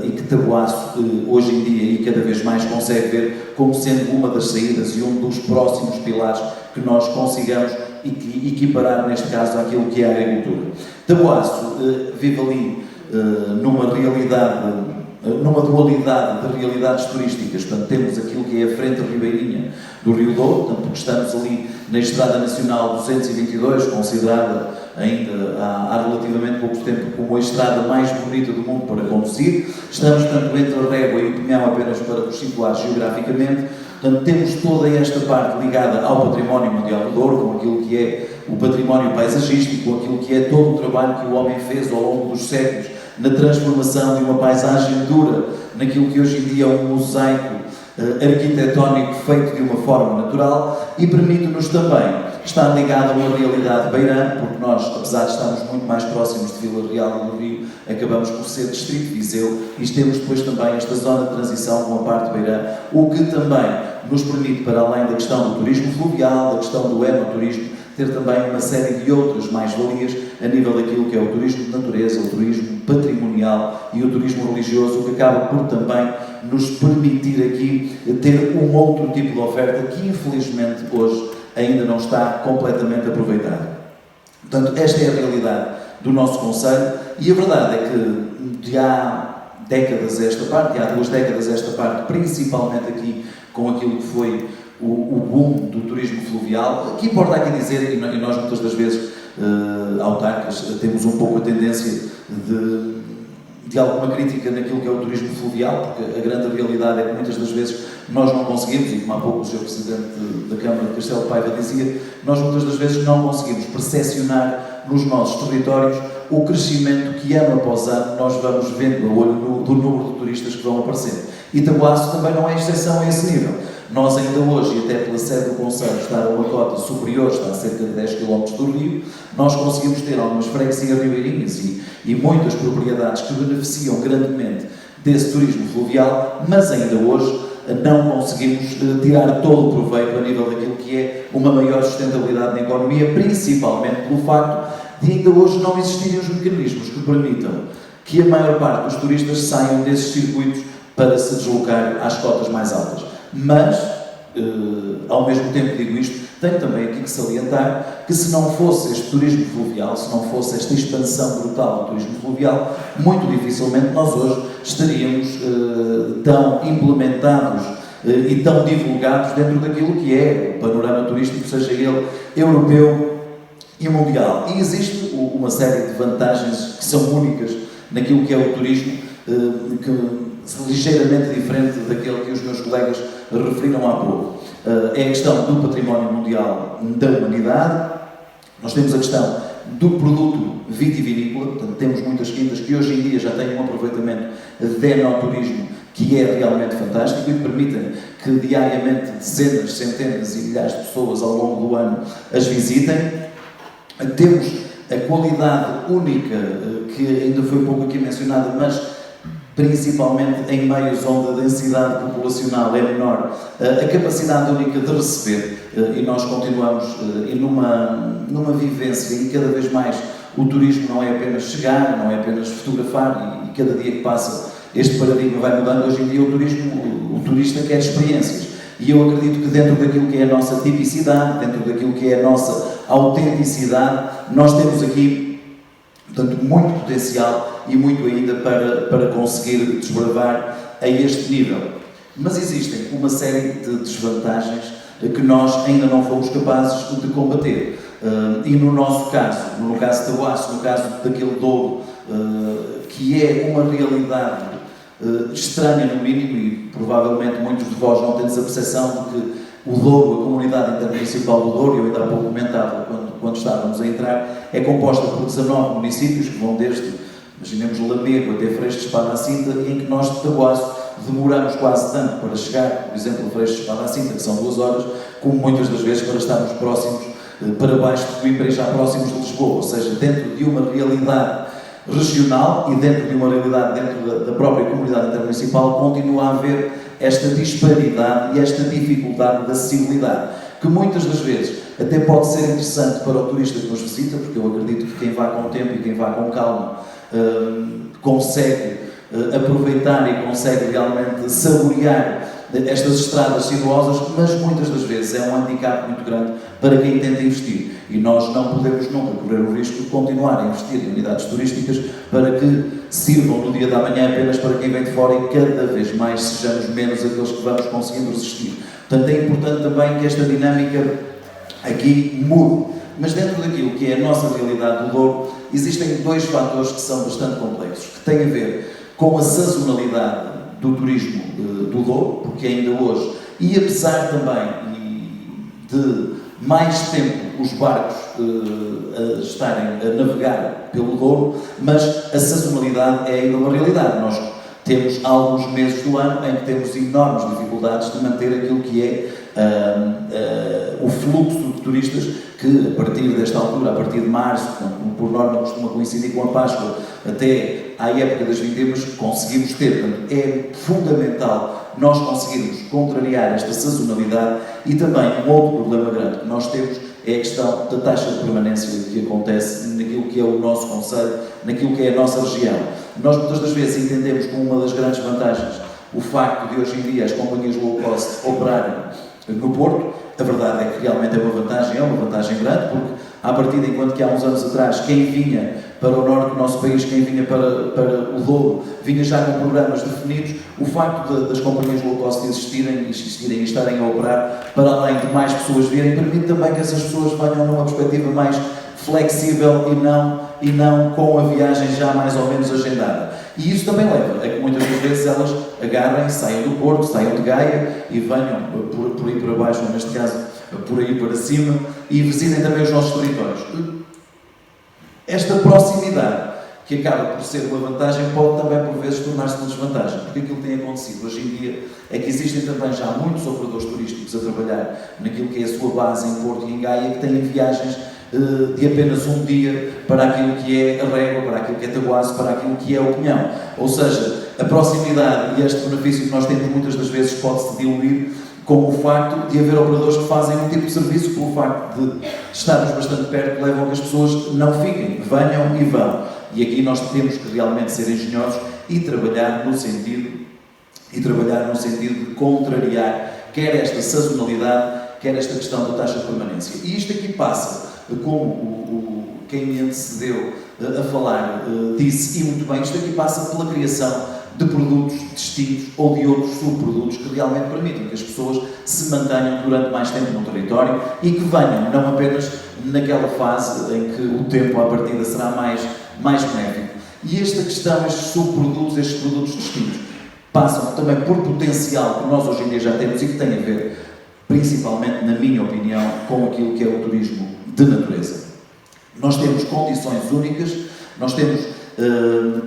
e que Taboaço hoje em dia e cada vez mais consegue ver como sendo uma das saídas e um dos próximos pilares que nós consigamos equiparar, neste caso, àquilo que é a agricultura. Taboaço vive ali numa realidade, numa dualidade de realidades turísticas. Portanto, temos aquilo que é a frente ribeirinha do Rio Douro, portanto, porque estamos ali na Estrada Nacional 222, considerada ainda há relativamente pouco tempo como a estrada mais bonita do mundo para conduzir. Estamos, portanto, entre a Régua e o Pinhão, apenas para vos situar geograficamente. Portanto, temos toda esta parte ligada ao património mundial do Douro, com aquilo que é o património paisagístico, com aquilo que é todo o trabalho que o homem fez ao longo dos séculos na transformação de uma paisagem dura naquilo que hoje em dia é um mosaico arquitetónico feito de uma forma natural, e permite-nos também estar ligado a uma realidade beirã, porque nós, apesar de estarmos muito mais próximos de Vila Real e do Rio, acabamos por ser distrito de Viseu, e temos depois também esta zona de transição com a parte beirã, o que também nos permite, para além da questão do turismo fluvial, da questão do enoturismo, ter também uma série de outras mais-valias a nível daquilo que é o turismo de natureza, o turismo patrimonial e o turismo religioso, o que acaba por também nos permitir aqui ter um outro tipo de oferta que, infelizmente, hoje ainda não está completamente aproveitada. Portanto, esta é a realidade do nosso concelho, e a verdade é que de há décadas esta parte, há 2 décadas esta parte, principalmente aqui com aquilo que foi o boom do turismo fluvial, que importa aqui dizer, e nós muitas das vezes, autarcas, temos um pouco a tendência de alguma crítica naquilo que é o turismo fluvial, porque a grande realidade é que muitas das vezes nós não conseguimos, e como há pouco o Sr. Presidente da Câmara de Castelo de Paiva dizia, nós muitas das vezes não conseguimos percepcionar nos nossos territórios o crescimento que ano após ano nós vamos vendo a olho do número de turistas que vão aparecer. E Taboaço também não é exceção a esse nível. Nós ainda hoje, e até pela sede do Conselho estar a uma cota superior, está a cerca de 10 km do Rio, nós conseguimos ter algumas freguesias ribeirinhas e muitas propriedades que beneficiam grandemente desse turismo fluvial, mas ainda hoje não conseguimos tirar todo o proveito a nível daquilo que é uma maior sustentabilidade na economia, principalmente pelo facto de ainda hoje não existirem os mecanismos que permitam que a maior parte dos turistas saiam desses circuitos para se deslocar às cotas mais altas. Mas, ao mesmo tempo que digo isto, tenho também aqui que salientar que se não fosse este turismo fluvial, se não fosse esta expansão brutal do turismo fluvial, muito dificilmente nós hoje estaríamos tão implementados e tão divulgados dentro daquilo que é o panorama turístico, seja ele europeu e mundial. E existe uma série de vantagens que são únicas naquilo que é o turismo, ligeiramente diferente daquele que os meus colegas referiram há pouco. É a questão do património mundial da humanidade, nós temos a questão do produto vitivinícola, portanto temos muitas quintas que hoje em dia já têm um aproveitamento de enoturismo que é realmente fantástico e que permitem que diariamente dezenas, centenas e milhares de pessoas ao longo do ano as visitem. Temos a qualidade única, que ainda foi um pouco aqui mencionada, mas principalmente em meios onde a densidade populacional é menor, a capacidade única de receber, e nós continuamos numa vivência e cada vez mais o turismo não é apenas chegar, não é apenas fotografar, e cada dia que passa este paradigma vai mudando. Hoje em dia o turista quer experiências, e eu acredito que dentro daquilo que é a nossa tipicidade, dentro daquilo que é a nossa autenticidade, nós temos aqui, portanto, muito potencial e muito ainda para conseguir desbravar a este nível. Mas existem uma série de desvantagens que nós ainda não fomos capazes de combater. E no nosso caso, no caso de Taboaço, no caso daquele Douro, que é uma realidade estranha no mínimo, e provavelmente muitos de vós não têm essa percepção de que o Douro, a comunidade intermunicipal do Douro, eu ainda há pouco comentava quando estávamos a entrar, é composta por 19 municípios que vão desde, imaginemos, Lamego até Freixo de Espada à Cinta, e em que nós de Taboaço demoramos quase tanto para chegar, por exemplo, a Freixo de Espada à Cinta, que são 2 horas, como muitas das vezes para estarmos próximos, para baixo de Coimbra e já próximos de Lisboa, ou seja, dentro de uma realidade regional e dentro de uma realidade dentro da própria comunidade intermunicipal, continua a haver esta disparidade e esta dificuldade de acessibilidade, que muitas das vezes até pode ser interessante para o turista que nos visita, porque eu acredito que quem vá com tempo e quem vá com calma consegue aproveitar e consegue realmente saborear estas estradas sinuosas, mas muitas das vezes é um handicap muito grande para quem tenta investir. E nós não podemos nunca correr o risco de continuar a investir em unidades turísticas para que sirvam no dia da manhã apenas para quem vem de fora e cada vez mais sejamos menos aqueles que vamos conseguindo resistir. Portanto, é importante também que esta dinâmica aqui mude. Mas dentro daquilo que é a nossa realidade do Douro, existem dois fatores que são bastante complexos, que têm a ver com a sazonalidade do turismo do Douro, porque ainda hoje, e apesar também de mais tempo os barcos estarem a navegar pelo Douro, mas a sazonalidade é ainda uma realidade. Nós temos alguns meses do ano em que temos enormes dificuldades de manter aquilo que é o fluxo de turistas que, a partir desta altura, a partir de março, como por norma costuma coincidir com a Páscoa, até à época das vindimas, conseguimos ter. Portanto, é fundamental nós conseguirmos contrariar esta sazonalidade e também um outro problema grande que nós temos é a questão da taxa de permanência que acontece naquilo que é o nosso concelho, naquilo que é a nossa região. Nós muitas das vezes entendemos como uma das grandes vantagens o facto de hoje em dia as companhias low cost operarem no Porto. A verdade é que realmente é uma vantagem grande, porque à partida, enquanto que há uns anos atrás quem vinha para o norte do nosso país, quem vinha para o Douro, vinha já com programas definidos, o facto das companhias low cost existirem e estarem a operar, para além de mais pessoas virem, permite também que essas pessoas venham numa perspectiva mais flexível e não com a viagem já mais ou menos agendada. E isso também leva a que muitas das vezes elas agarrem, saiam do Porto, saiam de Gaia e venham por aí para baixo, ou neste caso por aí para cima, e visitem também os nossos territórios. Esta proximidade, que acaba por ser uma vantagem, pode também por vezes tornar-se uma desvantagem, porque aquilo que tem acontecido hoje em dia é que existem também já muitos operadores turísticos a trabalhar naquilo que é a sua base em Porto e em Gaia, que têm viagens de apenas um dia para aquilo que é a Régua, para aquilo que é Taguaço, para aquilo que é o Pinhão. Ou seja, a proximidade e este benefício que nós temos muitas das vezes pode-se diluir com o facto de haver operadores que fazem um tipo de serviço, pelo facto de estarmos bastante perto, levam a que as pessoas não fiquem, venham e vão. E aqui nós temos que realmente ser engenhosos e trabalhar no sentido de contrariar quer esta sazonalidade, quer esta questão da taxa de permanência. E isto aqui passa, como quem me antecedeu a falar disse, e muito bem, isto aqui passa pela criação de produtos distintos ou de outros subprodutos que realmente permitam que as pessoas se mantenham durante mais tempo no território e que venham, não apenas naquela fase em que o tempo à partida será mais benéfico. E esta questão, estes subprodutos, estes produtos distintos, passam também por potencial que nós hoje em dia já temos e que tem a ver, principalmente, na minha opinião, com aquilo que é o turismo de natureza. Nós temos condições únicas, nós temos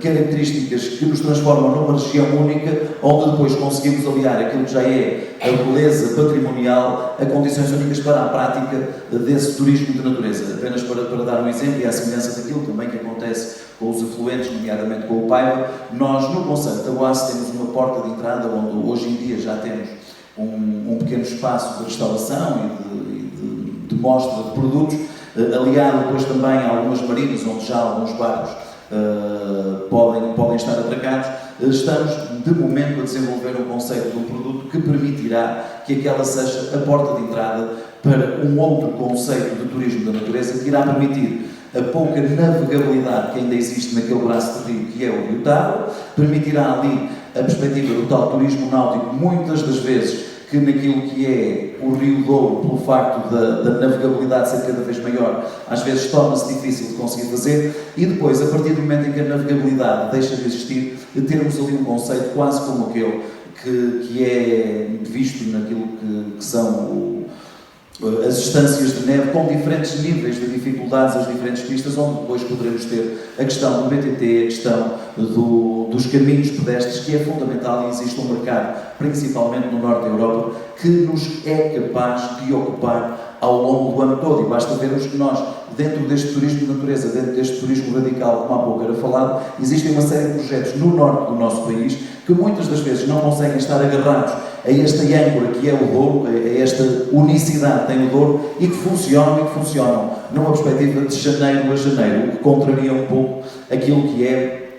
características que nos transformam numa região única, onde depois conseguimos aliar aquilo que já é a beleza patrimonial a condições únicas para a prática desse turismo de natureza. Apenas para dar um exemplo, e à semelhança daquilo também que acontece com os afluentes, nomeadamente com o Paiva, nós no concelho de Taguaço temos uma porta de entrada onde hoje em dia já temos um pequeno espaço de restauração e de mostra de produtos, aliado depois também a algumas marinas onde já alguns barcos podem estar atracados. Estamos de momento a desenvolver um conceito de um produto que permitirá que aquela seja a porta de entrada para um outro conceito de turismo da natureza que irá permitir a pouca navegabilidade que ainda existe naquele braço de rio que é o Rio Taro, permitirá ali a perspectiva do tal turismo náutico, muitas das vezes que naquilo que é o Rio Douro, pelo facto da navegabilidade ser cada vez maior, às vezes torna-se difícil de conseguir fazer, e depois, a partir do momento em que a navegabilidade deixa de existir, termos ali um conceito quase como aquele que é visto naquilo que são as estâncias de neve, com diferentes níveis de dificuldades, as diferentes pistas, onde depois poderemos ter a questão do BTT, a questão dos caminhos pedestres, que é fundamental, e existe um mercado, principalmente no norte da Europa, que nos é capaz de ocupar ao longo do ano todo, e basta vermos que nós, dentro deste turismo de natureza, dentro deste turismo radical, como há pouco era falado, existem uma série de projetos no norte do nosso país que muitas das vezes não conseguem estar agarrados a esta âncora que é o Douro, a esta unicidade que tem o Douro, e que funcionam numa perspectiva de janeiro a janeiro, o que contraria um pouco aquilo que é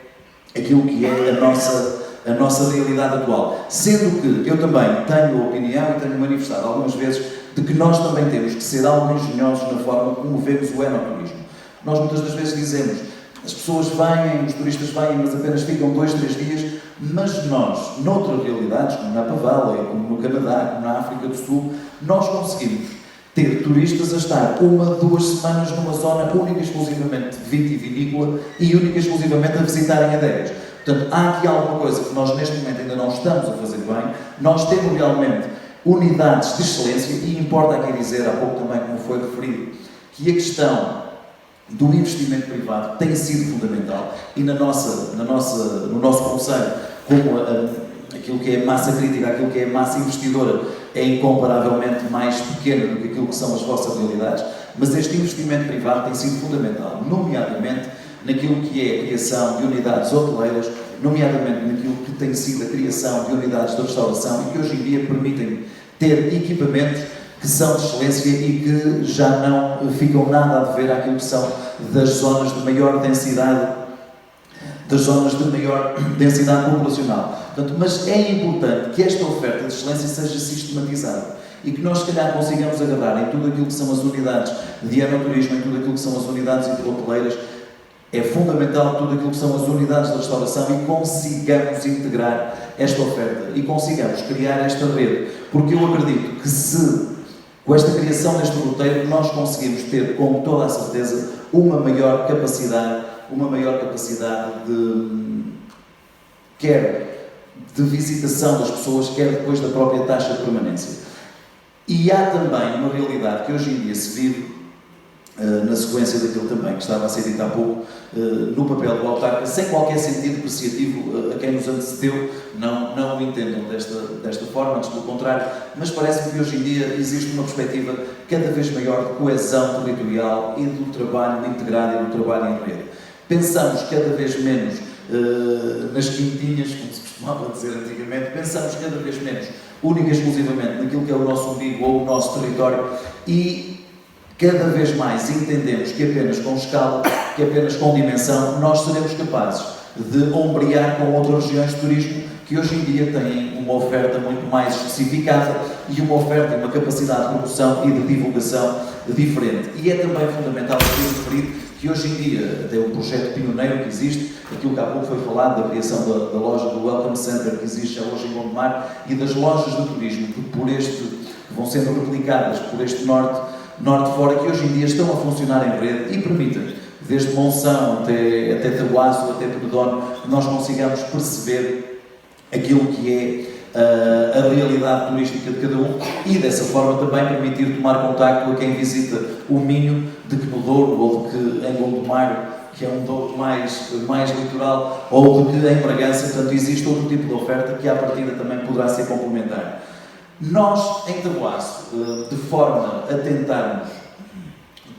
a nossa realidade atual. Sendo que eu também tenho a opinião e tenho manifestado algumas vezes de que nós também temos que ser algo engenhosos na forma como vemos o enoturismo. Nós muitas das vezes dizemos, as pessoas vêm, os turistas vêm, mas apenas ficam 2, 3 dias, mas nós, noutras realidades, como na Pavala, como no Canadá, como na África do Sul, nós conseguimos ter turistas a estar 1, 2 semanas numa zona única e exclusivamente vitivinícola e única e exclusivamente a visitarem adeiras. Portanto, há aqui alguma coisa que nós neste momento ainda não estamos a fazer bem. Nós temos realmente unidades de excelência e importa aqui dizer, há pouco também como foi referido, que a questão do investimento privado tem sido fundamental e no nosso conselho, como aquilo que é a massa crítica, aquilo que é a massa investidora, é incomparavelmente mais pequena do que aquilo que são as vossas realidades, mas este investimento privado tem sido fundamental, nomeadamente naquilo que é a criação de unidades hoteleiras, nomeadamente naquilo que tem sido a criação de unidades de restauração e que hoje em dia permitem ter equipamentos que são de excelência e que já não ficam nada a dever àquilo que são das zonas de maior densidade, populacional. Portanto, mas é importante que esta oferta de excelência seja sistematizada e que nós, se calhar, consigamos agarrar em tudo aquilo que são as unidades de enoturismo, em tudo aquilo que são as unidades hoteleiras. É fundamental tudo aquilo que são as unidades de restauração e consigamos integrar esta oferta e consigamos criar esta rede, porque eu acredito que se, com esta criação deste roteiro, nós conseguimos ter, com toda a certeza, uma maior capacidade quer de visitação das pessoas, quer depois da própria taxa de permanência. E há também uma realidade que hoje em dia se vive, na sequência daquilo também que estava a ser dito há pouco, no papel do autarca, sem qualquer sentido depreciativo a quem nos antecedeu, não o entendam desta forma, antes pelo contrário, mas parece-me que hoje em dia existe uma perspectiva cada vez maior de coesão territorial e do trabalho integrado e do trabalho em rede. Pensamos cada vez menos nas quintinhas, como se costumava dizer antigamente, pensamos cada vez menos única e exclusivamente naquilo que é o nosso umbigo ou o nosso território e cada vez mais entendemos que apenas com escala, que apenas com dimensão, nós seremos capazes de ombrear com outras regiões de turismo que hoje em dia têm uma oferta muito mais especificada e uma oferta e uma capacidade de produção e de divulgação diferente. E é também fundamental referir que hoje em dia, até um projeto pioneiro que existe, aquilo que há pouco foi falado, da criação da loja do Welcome Center que existe já hoje em Gondomar e das lojas de turismo que vão sendo replicadas por este norte fora, que hoje em dia estão a funcionar em rede e permitem, desde Monção até Tabuaço, até Penedono, que nós consigamos perceber aquilo que é a realidade turística de cada um e dessa forma também permitir tomar contacto a quem visita o Minho, de que no Douro ou de que em Gondomar, que é um Douro mais litoral, ou de que em Bragança. Portanto, existe outro tipo de oferta que à partida também poderá ser complementar. Nós, em Tabuaço, de forma a tentarmos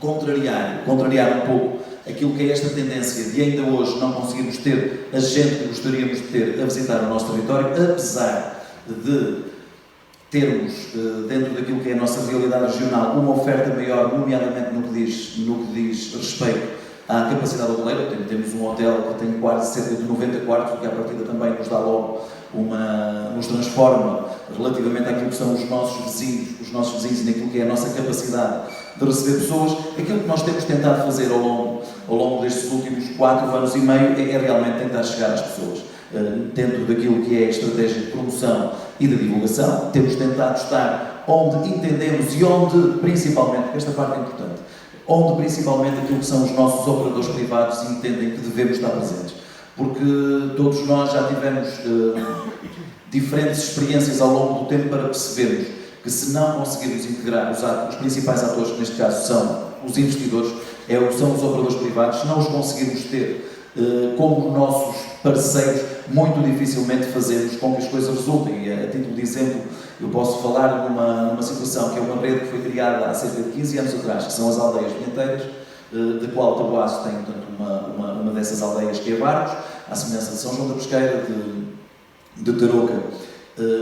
contrariar um pouco aquilo que é esta tendência de ainda hoje não conseguirmos ter a gente que gostaríamos de ter a visitar o nosso território, apesar de termos, dentro daquilo que é a nossa realidade regional, uma oferta maior, nomeadamente no que diz respeito à capacidade hoteleira. Temos um hotel que tem cerca de 90 quartos, que à partida também nos dá logo nos transforma relativamente àquilo que são os nossos vizinhos e naquilo que é a nossa capacidade de receber pessoas. Aquilo que nós temos tentado fazer ao longo destes últimos 4 anos e meio é realmente tentar chegar às pessoas. Dentro daquilo que é a estratégia de promoção e de divulgação, temos tentado estar onde entendemos e onde, principalmente, porque esta parte é importante, onde principalmente aquilo que são os nossos operadores privados entendem que devemos estar presentes. Porque todos nós já tivemos diferentes experiências ao longo do tempo para percebermos que se não conseguirmos integrar os principais atores, que neste caso são os investidores, são os operadores privados, se não os conseguirmos ter como nossos parceiros, muito dificilmente fazemos com que as coisas resultem. E a título de exemplo, eu posso falar numa situação que é uma rede que foi criada há cerca de 15 anos atrás, que são as aldeias vinheteiras, de qual Tabuaço tem, portanto, uma dessas aldeias que é Barcos, à semelhança de São João da Pesqueira, de Tarouca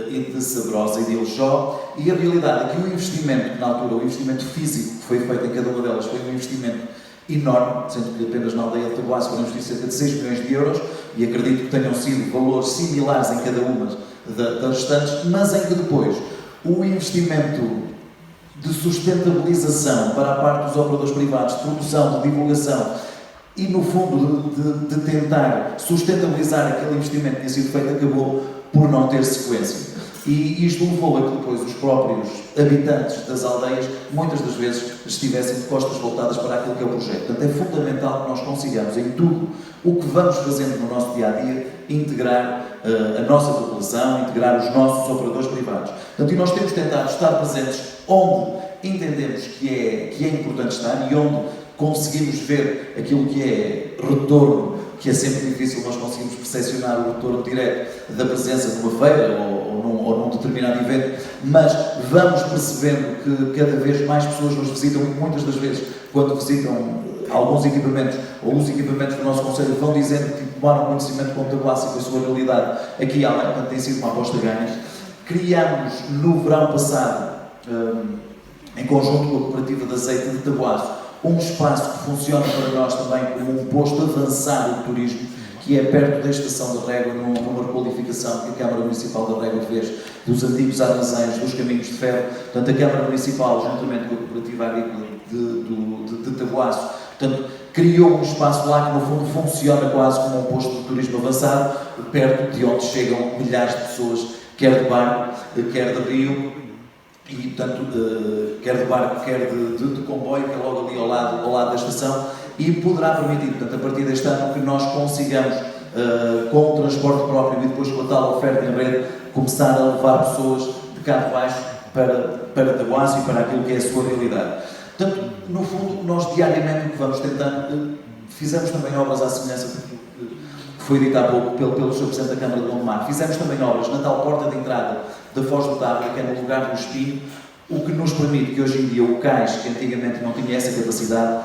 e de Sabrosa e de Ilxó, e a realidade é que o investimento, na altura, o investimento físico que foi feito em cada uma delas foi um investimento enorme, sendo que apenas na aldeia de Taboaço foram investidos cerca de 6 milhões de euros, e acredito que tenham sido valores similares em cada uma das restantes, mas em que depois o investimento de sustentabilização para a parte dos operadores privados, de promoção, de divulgação e, no fundo, de tentar sustentabilizar aquele investimento que tinha sido feito, acabou por não ter sequência. E isto levou a que depois os próprios habitantes das aldeias, muitas das vezes, estivessem de costas voltadas para aquilo que é o projeto. Portanto, é fundamental que nós consigamos, em tudo o que vamos fazendo no nosso dia-a-dia, integrar a nossa população, integrar os nossos operadores privados. Portanto, e nós temos tentado estar presentes onde entendemos que é importante estar e onde conseguimos ver aquilo que é retorno, que é sempre difícil nós conseguimos percepcionar o retorno direto da presença numa feira ou num determinado evento, mas vamos percebendo que cada vez mais pessoas nos visitam e muitas das vezes, quando visitam alguns equipamentos ou os equipamentos do nosso concelho, vão dizendo que tomaram conhecimento com o Taboaço e com a sua realidade aqui além, portanto tem sido uma aposta ganha. Criámos no verão passado, em conjunto com a Cooperativa de Azeite de Taboaço, um espaço que funciona para nós também como um posto avançado de turismo, que é perto da estação de Régua, numa requalificação que a Câmara Municipal de Régua fez dos antigos armazéns dos caminhos de ferro. Portanto, a Câmara Municipal, juntamente com a Cooperativa Agrícola de Taboaço, portanto, criou um espaço lá que, no fundo, funciona quase como um posto de turismo avançado, perto de onde chegam milhares de pessoas, quer de barco, quer de rio, e, portanto, quer de barco, quer de comboio, que é logo ali ao lado da estação, e poderá permitir, portanto, a partir deste ano, que nós consigamos, com o transporte próprio e depois com a tal oferta em rede, começar a levar pessoas de cá de baixo para Taboaço e para aquilo que é a sua realidade. Portanto, no fundo, nós diariamente o que vamos tentando, fizemos também obras à semelhança daquilo que foi dito há pouco pelo Sr. Presidente da Câmara de Gondomar, fizemos também obras na tal porta de entrada da Foz do Távora, que é no lugar do Espinho, o que nos permite que hoje em dia o cais, que antigamente não tinha essa capacidade,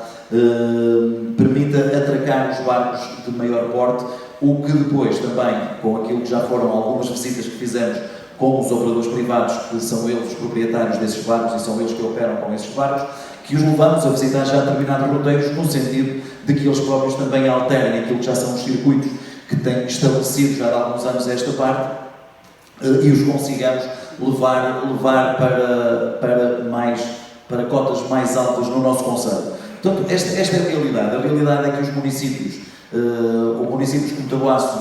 permita atracar os barcos de maior porte, o que depois também, com aquilo que já foram algumas visitas que fizemos com os operadores privados, que são eles os proprietários desses barcos e são eles que operam com esses barcos, que os levamos a visitar já determinados roteiros, no sentido de que eles próprios também alterem aquilo que já são os circuitos que têm estabelecido já há alguns anos esta parte, e os consigamos levar para cotas mais altas no nosso concelho. Portanto, esta é a realidade. A realidade é que os municípios como Taboaço,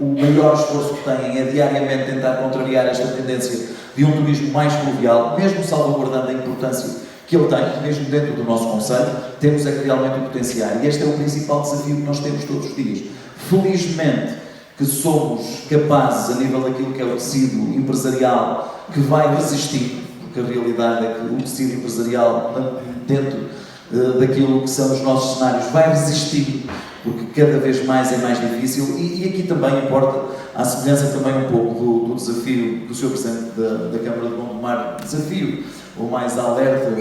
o maior esforço que têm é diariamente tentar contrariar esta tendência de um turismo mais fluvial, mesmo salvaguardando a importância que ele tem, mesmo dentro do nosso concelho, temos é que realmente o potenciar. E este é o principal desafio que nós temos todos os dias. Felizmente, que somos capazes, a nível daquilo que é o tecido empresarial, que vai resistir, porque a realidade é que o tecido empresarial, dentro daquilo que são os nossos cenários, vai resistir, porque cada vez mais é mais difícil, e aqui também importa, à semelhança também um pouco do desafio do Sr. Presidente da Câmara de Gondomar, desafio, ou mais alerta,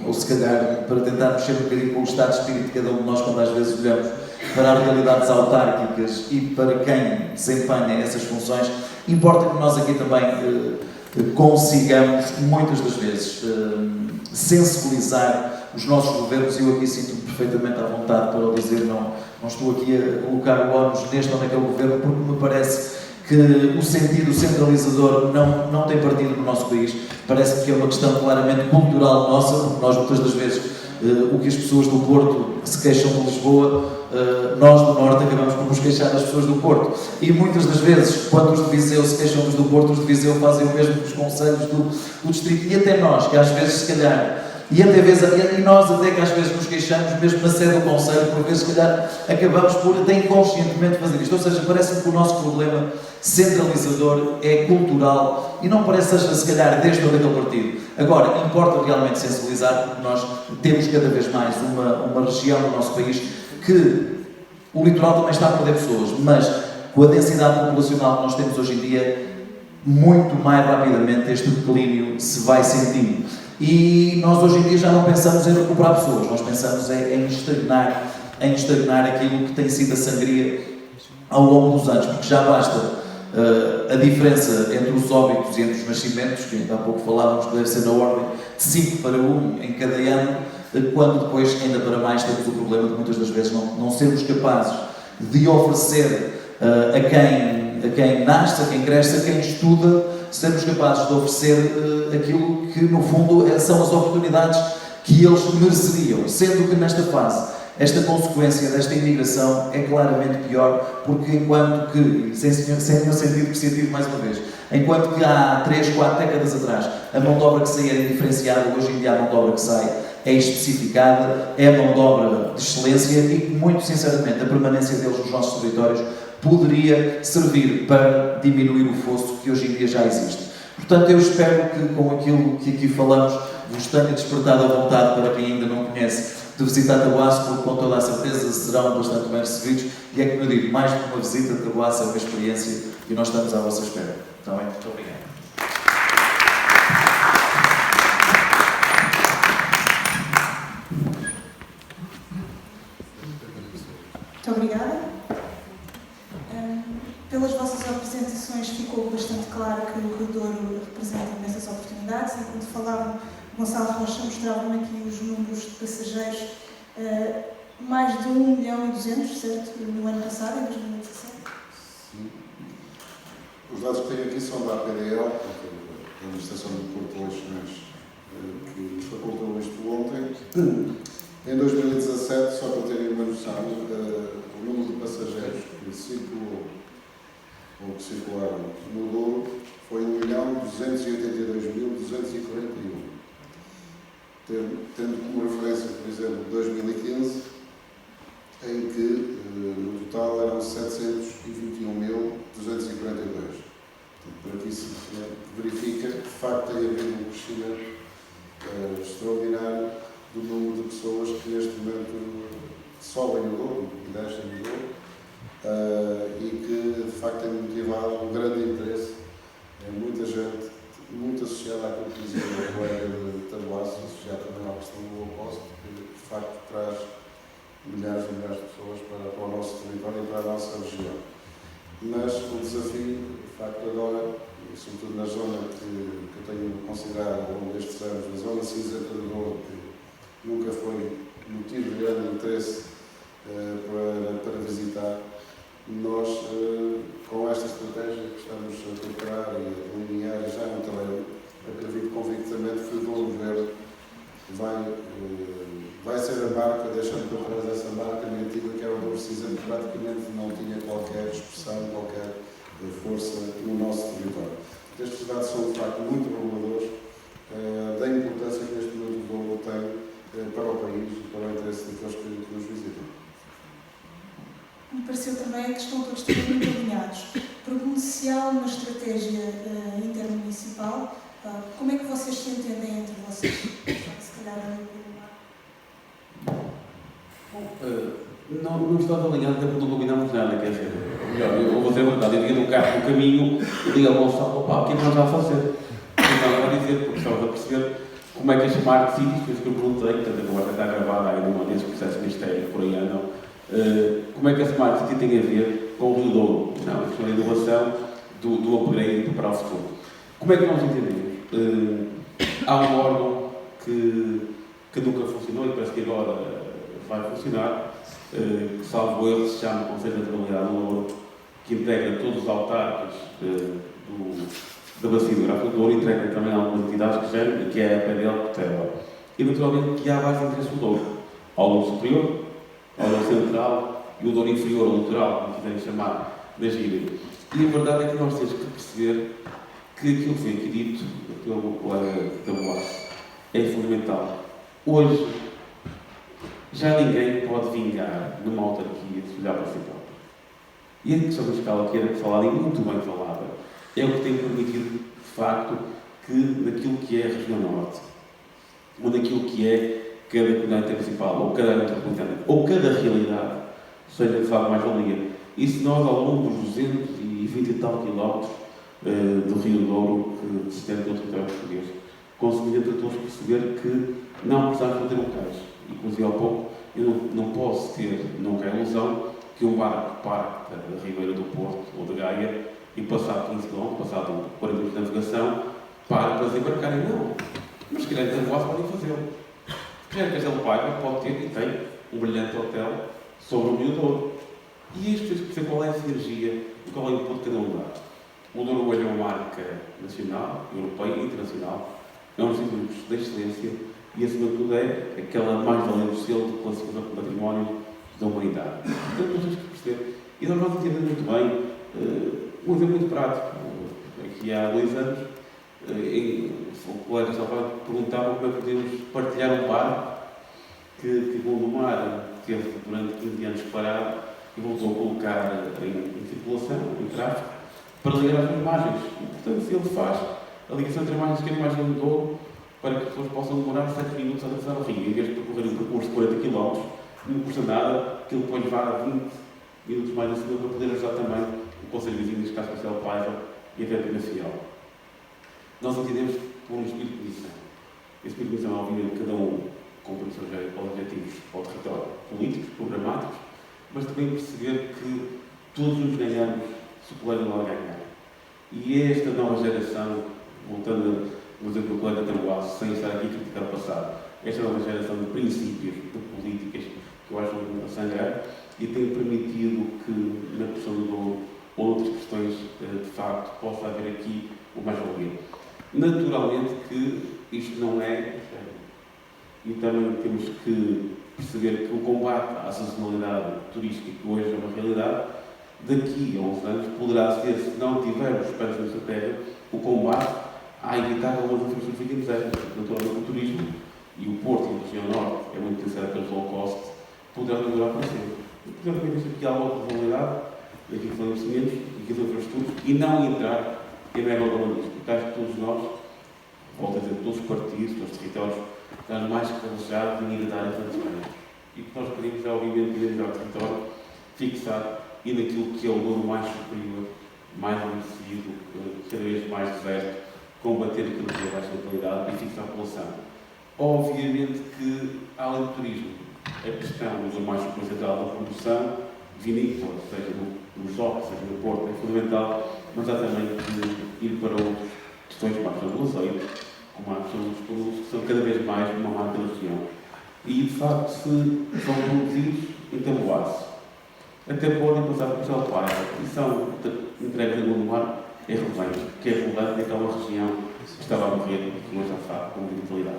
ou se calhar para tentar mexer um bocadinho com o estado de espírito de cada um de nós, quando às vezes olhamos para as realidades autárquicas e para quem desempenha essas funções, importa que nós aqui também consigamos, muitas das vezes, sensibilizar os nossos governos, e eu aqui sinto-me perfeitamente à vontade para o dizer, não estou aqui a colocar o ónus neste ou naquele governo, porque me parece que o sentido centralizador não tem partido no nosso país. Parece que é uma questão claramente cultural nossa, porque nós muitas das vezes o que as pessoas do Porto se queixam de Lisboa, nós do Norte acabamos por nos queixar das pessoas do Porto. E muitas das vezes, quando os de Viseu se queixam dos do Porto, os de Viseu fazem o mesmo dos concelhos do distrito. E até nós, que às vezes se calhar, e nós até que às vezes nos queixamos, mesmo na sede do concelho, por vezes se calhar acabamos por até inconscientemente fazer isto. Ou seja, parece-me que o nosso problema centralizador é cultural e não parece seja se calhar deste ou daquele partido. Agora, importa realmente sensibilizar, porque nós temos cada vez mais uma região do nosso país que o litoral também está a perder pessoas, mas com a densidade populacional que nós temos hoje em dia, muito mais rapidamente este declínio se vai sentindo. E nós hoje em dia já não pensamos em recuperar pessoas, nós pensamos em exterminar aquilo que tem sido a sangria ao longo dos anos, porque já basta a diferença entre os óbitos e entre os nascimentos, que ainda há pouco falávamos que deve ser na ordem de 5 para 1 em cada ano, quando depois, ainda para mais, temos o problema de muitas das vezes não sermos capazes de oferecer a quem nasce, a quem cresce, a quem estuda, sermos capazes de oferecer aquilo que, no fundo, são as oportunidades que eles mereceriam, sendo que nesta fase esta consequência desta imigração é claramente pior, porque enquanto que, sem nenhum sentido perceptivo mais uma vez, enquanto que há 3, 4 décadas atrás a mão de obra que saía era indiferenciada, hoje em dia a mão de obra que sai é especificada, é mão de obra de excelência e que, muito sinceramente, a permanência deles nos nossos territórios poderia servir para diminuir o fosso que hoje em dia já existe. Portanto, eu espero que com aquilo que aqui falamos vos tenha despertado a vontade, para quem ainda não conhece, de visitar Taboaço, porque com toda a certeza serão bastante bem recebidos e é como eu digo, mais do que uma visita, Taboaço é uma experiência e nós estamos à vossa espera. Está bem? Muito obrigado. Muito obrigada. Pelas vossas apresentações ficou bastante claro que o Rio Douro representa nessas oportunidades e quando falavam, Gonçalo Rocha mostrava-me aqui os números de passageiros, mais de 1.200.000, certo? No ano passado, em 2017. Sim. Os dados que tenho aqui são da APDL, a Administração do Porto de Leixões, que nos facultou isto ontem. Em 2017, só para terem uma noção, o número de passageiros que circulou ou que circularam no Douro foi 1.282.241. Tendo como referência, por exemplo, 2015, em que no total eram 721.242. Por aqui se verifica que de facto tem havido um crescimento extraordinário do número de pessoas que neste momento sobem no Douro e descem no Douro e que de facto tem motivado um grande interesse em muita gente, muito associada àquilo que dizia o colega de Taboaço, associado também à questão do low cost, que de facto traz milhares e milhares de pessoas para o nosso território e para a nossa região. Mas o desafio, de facto, agora, e sobretudo na zona que eu tenho considerado ao longo destes anos, a zona cinzenta do Douro, que nunca foi motivo de grande interesse para visitar, nós, com esta estratégia que estamos a preparar e a delinear já no terreno, acredito convictamente que o Douro Verde vai ser a marca, deixando por trás essa marca negativa que era o Douro Cinzento, que praticamente não tinha qualquer expressão, qualquer força no nosso território. Estes dados são de facto muito reveladores da importância que neste momento o Douro tem para o país e para o interesse daqueles que nos visitam. Me pareceu também que estão todos muito alinhados. Provincial, uma estratégia intermunicipal, como é que vocês se entendem entre vocês? Se calhar não estamos alinhados, até porque não combinamos nada, quer dizer, melhor, eu vou dizer a verdade, eu digo no carro, no caminho, eu digo ao Gonçalo, opa, o que é que nós vamos fazer? O que é que nós vamos dizer? Porque estamos a perceber como é que as Smart Cities, que eu perguntei, portanto a conversa está gravada aí numa desses processos de ministério, por aí andam, como é que a Smart City tem a ver com o Rio Douro? Não, a questão da inovação, do upgrade para o futuro. Como é que nós entendemos? Há um órgão que nunca funcionou e parece que agora vai funcionar, que salvo erro se chama Conselho de Nacionalidade do Douro, que integra todos os autarcas da Bacia do Gráfico do Douro, integra também algumas entidades que é a PDL, e naturalmente que há vários interesses do Douro, ao Douro Superior, ao Douro Central e o Douro Inferior ou Litoral, como quiserem chamar, da gíria. E a verdade é que nós temos que perceber que aquilo que foi aqui dito pelo colega da Taboaço é fundamental. Hoje, já ninguém pode vingar numa autarquia de olhar para si próprio. E a questão da escala que era falada, e muito bem falada, é o que tem permitido, de facto, que naquilo que é a região norte, ou naquilo que é cada comunidade intermunicipal, ou cada área metropolitana, ou cada realidade, seja de facto mais valia. E se nós, ao longo dos 220 e tal quilómetros do Rio Douro, que se estende pelo território português, conseguimos entre todos perceber que não precisamos ter um cais. E, como dizia há pouco, eu não posso ter nunca a ilusão que um barco que parte da Ribeira do Porto ou de Gaia e passado 15 km, passado 40 minutos de navegação, para desembarcarem. Não. Mas se calhar em Taboaço podem fazê-lo. Se calhar Castelo de Paiva pode ter e tem um brilhante hotel sobre o Rio Douro. E isto temos que perceber qual é a sinergia e qual é o input de cada um dá. O Douro hoje é uma marca nacional, europeia e internacional. É um dos institutos de excelência e, acima de tudo, é aquela mais-valia do selo de classificação do património da humanidade. Portanto, nós temos que perceber. E nós entendemos muito bem um exemplo muito prático. Aqui há 2 anos, o colega Salvador perguntava como é que podíamos partilhar um barco que Gondomar teve durante 15 anos parado e voltou a colocar em circulação, em tráfego, para ligar as duas margens. E, portanto, se ele faz a ligação entre a margem esquerda e a margem do Douro, para que as pessoas possam demorar 7 minutos a atravessar o rio, em vez de percorrer um percurso de 40 km, não custa nada, que ele pode levar 20 minutos mais acima para poder ajudar também o Conselho Vizinho, neste caso Castelo de Paiva e a Terra Fiel. Nós entendemos por um espírito de missão. Esse espírito de missão, obviamente, cada um cumpre os seus objetivos ao território, políticos, programáticos, mas também perceber que todos nos ganhamos se o colega não ganhar. E esta nova geração, voltando a dizer que o colega Taboaço, sem estar aqui a criticar o passado, esta nova geração de princípios, de políticas, que eu acho a sangrar, e tem permitido que, na questão do Douro, ou outras questões, de facto, possa haver aqui o mais-valia. Naturalmente que isto não é, e também temos que perceber que o combate à sazonalidade turística, que hoje é uma realidade, daqui a uns anos poderá ser, se não tivermos os pés nesta terra, o combate a evitar que algumas infraestruturas fiquem desertas. Naturalmente o turismo, e o Porto e a região norte, é muito interessante pelos low cost, poderão melhorar para sempre. E, portanto, também existe aqui alguma responsabilidade daquilo que são investimentos, daquilo que são infraestruturas, e não entrar em megalomanismo. Porque acho que todos nós, volto a dizer, todos os partidos, todos os territórios, estão mais que relaxados em ir dar a transparência. E que nós queremos, obviamente, ir ao território, fixar e naquilo que é o Douro mais superior, mais envelhecido, cada vez mais deserto, combater aquilo que é baixa qualidade e fixar a população. Obviamente que, além do turismo, a questão do mais central da produção vinícola, seja no Joque, seja no Porto, é fundamental, mas há também que ir para outras questões, como a questão do azeite, como a questão dos produtos, que são cada vez mais uma marca da região. E, de facto, se são produzidos em Taboaço, até podem passar por Castelo de Paiva e são entregues em Gondomar, é relevante, que é relevante daquela região que estava a morrer, que hoje já sabe, com vitalidade.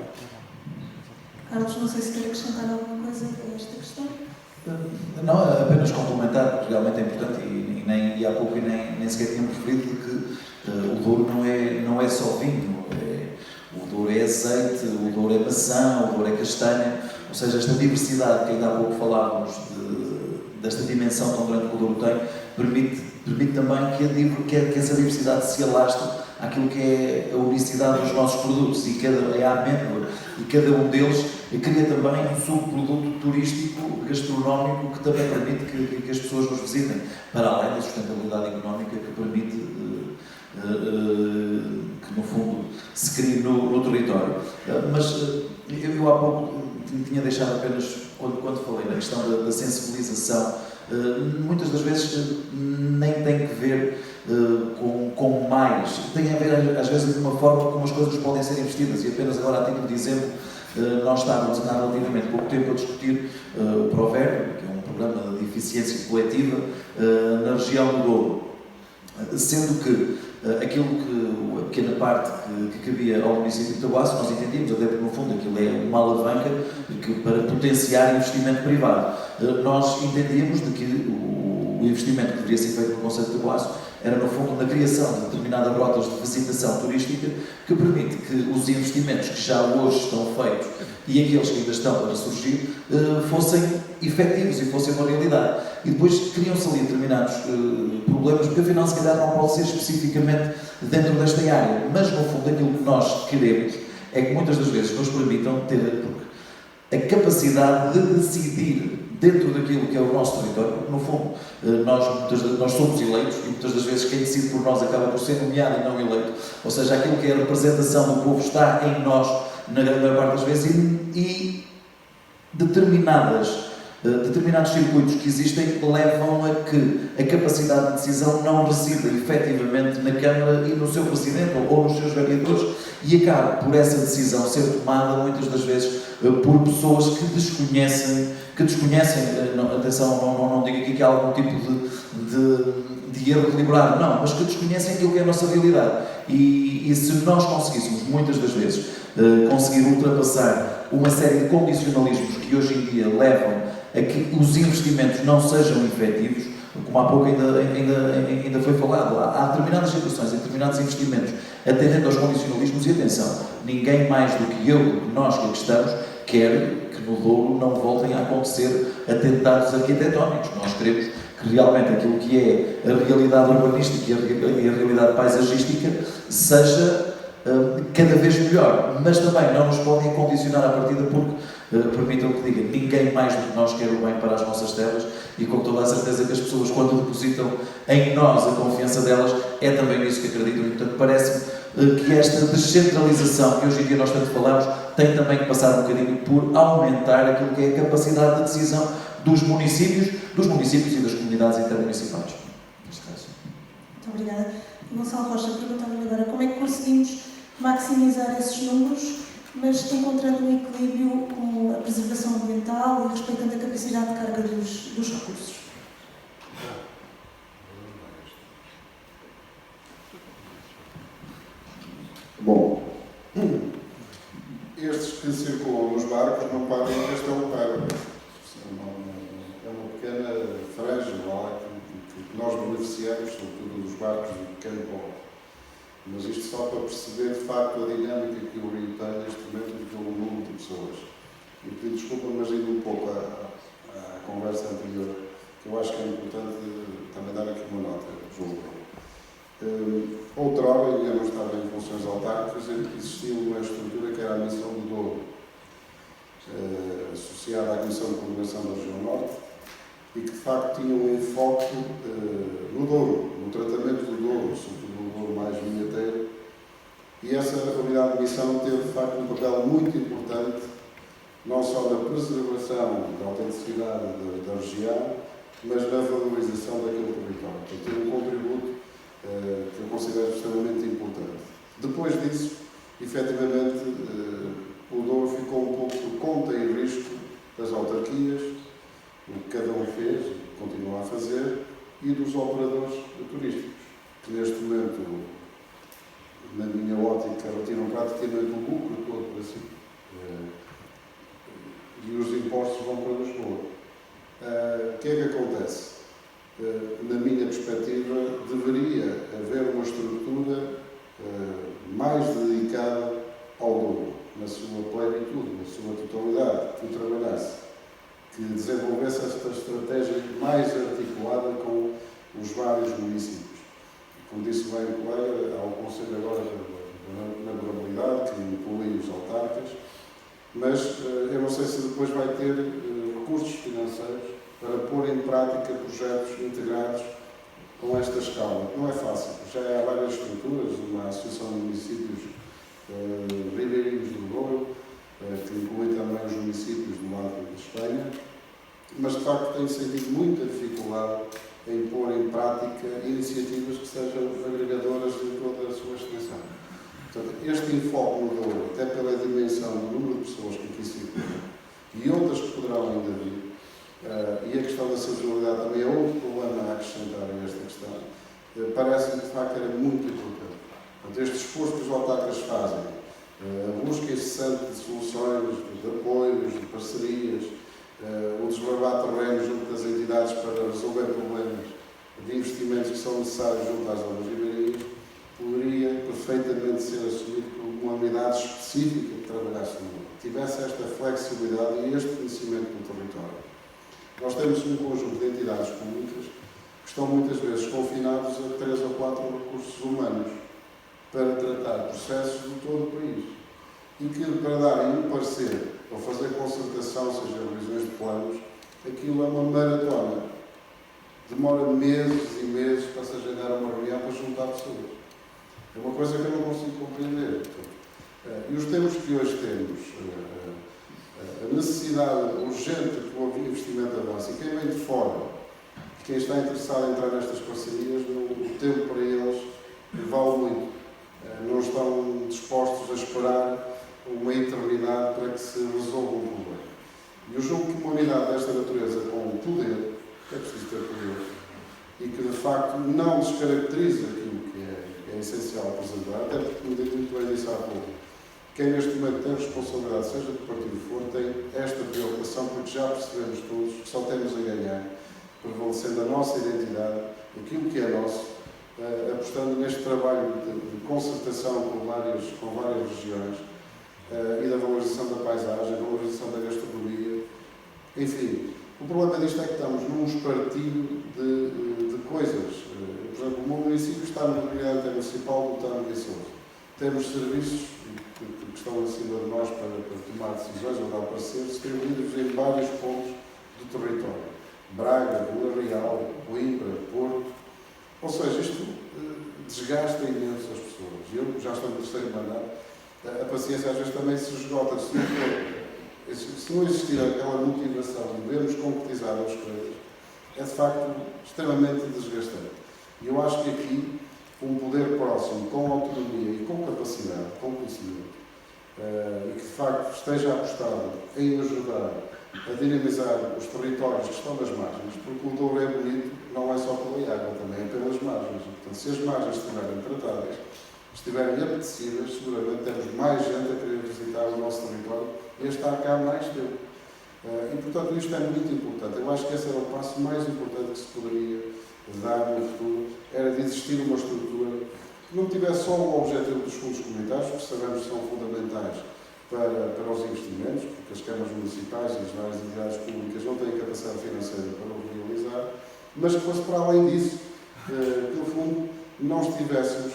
Carlos, não sei se quer acrescentar alguma coisa a esta questão. Não, apenas complementar, porque realmente é importante e há pouco nem sequer tínhamos referido que o Douro não é só vinho, o Douro é azeite, o Douro é maçã, o Douro é castanha, ou seja, esta diversidade que ainda há pouco falávamos desta dimensão tão grande que o Douro tem, permite também que essa diversidade se alastre àquilo que é a unicidade dos nossos produtos e a amêndoa, e cada um deles cria também um subproduto turístico, gastronómico, que também permite que as pessoas nos visitem, para além da sustentabilidade económica que permite que, no fundo, se crie no território. Mas eu há pouco tinha deixado apenas, quando falei na questão da sensibilização, muitas das vezes nem tem que ver com mais, tem a ver às vezes de uma forma como as coisas podem ser investidas, e apenas agora a título de exemplo, nós estávamos há relativamente pouco tempo a discutir o Provérbio, que é um programa de eficiência coletiva na região do Douro, sendo que a pequena parte que cabia ao município de Taboaço, nós entendíamos, até porque no fundo aquilo é uma alavanca para potenciar investimento privado. Nós entendíamos de que o investimento que deveria ser feito no Conselho de Taboaço era no fundo na criação de determinadas rotas de visitação turística que permite que os investimentos que já hoje estão feitos e aqueles que ainda estão para surgir fossem efetivos e fossem uma realidade. E depois criam-se ali determinados problemas, porque afinal se calhar não pode ser especificamente dentro desta área, mas no fundo aquilo que nós queremos é que muitas das vezes nos permitam ter a capacidade de decidir dentro daquilo que é o nosso território, porque no fundo nós somos eleitos e muitas das vezes quem decide por nós acaba por ser nomeado e não eleito, ou seja, aquilo que é a representação do povo está em nós na grande parte das vezes e determinadas determinados circuitos que existem levam a que a capacidade de decisão não resida efetivamente na Câmara e no seu Presidente ou nos seus vereadores e acabe por essa decisão ser tomada muitas das vezes por pessoas que desconhecem, atenção, não digo aqui que há algum tipo de erro deliberado, não, mas que desconhecem aquilo que é a nossa realidade. E se nós conseguíssemos, muitas das vezes, conseguir ultrapassar uma série de condicionalismos que hoje em dia levam a que os investimentos não sejam efetivos, como há pouco ainda foi falado, há determinadas situações, determinados investimentos, atendendo aos condicionalismos, e atenção, ninguém mais do que eu, do que nós que aqui estamos, quer que no Douro não voltem a acontecer atentados arquitetónicos. Nós queremos que realmente aquilo que é a realidade urbanística e a realidade paisagística seja cada vez melhor, mas também não nos podem condicionar à partida porque, permitam que diga, ninguém mais do que nós quer o bem para as nossas terras e com toda a certeza que as pessoas, quando depositam em nós a confiança delas, é também nisso que acreditam. E, portanto, parece-me que esta descentralização que hoje em dia nós tanto falamos tem também que passar um bocadinho por aumentar aquilo que é a capacidade de decisão dos municípios e das comunidades intermunicipais. Neste caso. Muito obrigada. Gonçalo Rocha, perguntava-lhe agora como é que conseguimos maximizar esses números, mas encontrando um equilíbrio com a preservação ambiental e respeitando a capacidade de carga dos recursos. Bom, estes que circulam nos barcos não param em Castelo Paiva. É uma pequena franja lá que nós beneficiamos, sobretudo dos barcos de pequeno porte. Mas isto só para perceber, de facto, a dinâmica que o Rio tem neste momento e pelo número de pessoas. E pedir desculpa, mas indo um pouco à conversa anterior, que eu acho que é importante também dar aqui uma nota, julgo. Outrora, eu não estava em funções autárquicas, existia uma estrutura que era a Missão do Douro, associada à Comissão de Coordenação da Região Norte, e que de facto tinha um enfoque no Douro, no tratamento do Douro, sobretudo no Douro mais vinheteiro, e essa unidade de missão teve de facto um papel muito importante, não só na preservação da autenticidade da região, mas na valorização daquele território. Portanto, teve um contributo que eu considero extremamente importante. Depois disso, efetivamente, o Douro ficou um pouco por conta e risco das autarquias, o que cada um fez, continua a fazer, e dos operadores turísticos, que neste momento, na minha ótica, retiram praticamente o lucro todo para si. E os impostos vão para Lisboa. O que é que acontece? Na minha perspectiva, deveria haver uma estrutura mais dedicada ao Douro, na sua plenitude, na sua totalidade, que trabalhasse, que desenvolvesse esta estratégia mais articulada com os vários municípios. Como disse bem o colega, há o Conselho agora da Navegabilidade, que inclui os autarcas, mas eu não sei se depois vai ter recursos financeiros para pôr em prática projetos integrados com esta escala. Não é fácil, já há várias estruturas, uma associação de municípios ribeirinhos do Douro, que inclui também os municípios do lado de Espanha, mas de facto tem sentido muita dificuldade em pôr em prática iniciativas que sejam agregadoras de toda a sua extensão. Portanto, este enfoque no Douro, até pela dimensão do número de pessoas que aqui circulam e outras que poderão ainda vir, e a questão da sazonalidade também é outro problema a acrescentar a esta questão, parece-me que de facto era muito importante. Portanto, este esforço que os autarcas fazem, a busca incessante de soluções, de apoios, de parcerias, o desbravar terrenos junto das entidades para resolver problemas de investimentos que são necessários junto às zonas ribeirinhas, poderia perfeitamente ser assumido por uma unidade específica que trabalhasse no mundo, tivesse esta flexibilidade e este conhecimento do território. Nós temos um conjunto de entidades públicas que estão muitas vezes confinados a 3 ou 4 recursos humanos para tratar processos de todo o país. E que, para darem um parecer, ou fazer concertação, seja revisões de planos, aquilo é uma maratona. Demora meses e meses para se agendar uma reunião para juntar pessoas. É uma coisa que eu não consigo compreender. E os termos que hoje temos, a necessidade urgente que o investimento avance, e quem vem de fora, quem está interessado em entrar nestas parcerias, o tempo para eles vale muito. Não estão dispostos a esperar uma eternidade para que se resolva um problema. E eu julgo que uma unidade desta natureza, com poder, é preciso ter poder, e que de facto não descaracteriza aquilo que é essencial apresentar, até porque, como muito bem disse há pouco, quem neste momento tem responsabilidade, seja de que partido for, tem esta preocupação, porque já percebemos todos que só temos a ganhar, prevalecendo a nossa identidade, aquilo que é nosso, apostando neste trabalho de concertação com várias regiões, e da valorização da paisagem, da valorização da gastronomia. Enfim, o problema disto é que estamos num espartilho de coisas. Por exemplo, o meu município está na comunidade intermunicipal do Tano de Sousa. Temos serviços que estão acima de nós para tomar decisões ou dar pareceres, distribuídos em vários pontos do território. Braga, Vila Real, Coimbra, Porto. Ou seja, isto desgasta imenso as pessoas. Eu já estou no terceiro mandato. A paciência às vezes também se esgota. Se não existir aquela motivação de vermos concretizar as coisas, é de facto extremamente desgastante. E eu acho que aqui um poder próximo, com autonomia e com capacidade, com conhecimento, e que de facto esteja apostado em ajudar a dinamizar os territórios que estão nas margens, porque o Douro é bonito, não é só pela água, também é pelas margens. Portanto, se as margens estiverem tratadas, estiverem apetecidas, seguramente temos mais gente a querer visitar o nosso território e a estar cá mais tempo. E, portanto, isto é muito importante. Eu acho que esse era o passo mais importante que se poderia dar no futuro, era de existir uma estrutura que não tivesse só o objetivo dos fundos comunitários, que sabemos que são fundamentais para os investimentos, porque as câmaras municipais e as várias entidades públicas não têm capacidade financeira para o realizar, mas que fosse para além disso, que no fundo não estivéssemos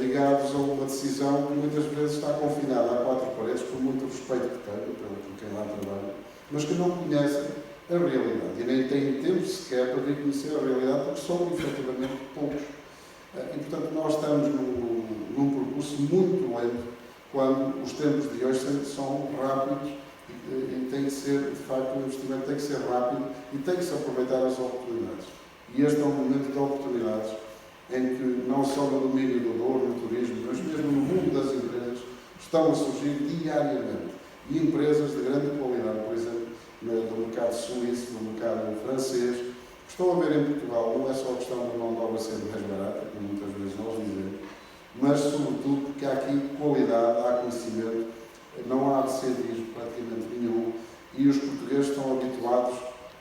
ligados a uma decisão que muitas vezes está confinada a quatro paredes, por muito respeito que tenho por quem lá trabalha, mas que não conhecem a realidade e nem têm tempo sequer para vir conhecer a realidade, porque são efetivamente poucos. E, portanto, nós estamos num percurso muito lento, quando os tempos de hoje são rápidos e tem que ser, de facto, o investimento tem que ser rápido e tem que se aproveitar as oportunidades. E este é um momento de oportunidades em que não só no domínio do Douro, no turismo, mas mesmo no mundo das empresas, estão a surgir diariamente. E empresas de grande qualidade, por exemplo, no mercado suíço, no mercado francês, estão a ver em Portugal, não é só a questão da mão de obra ser mais barata, como muitas vezes nós dizemos, mas sobretudo porque há aqui qualidade, há conhecimento, não há absentismo praticamente nenhum, e os portugueses estão habituados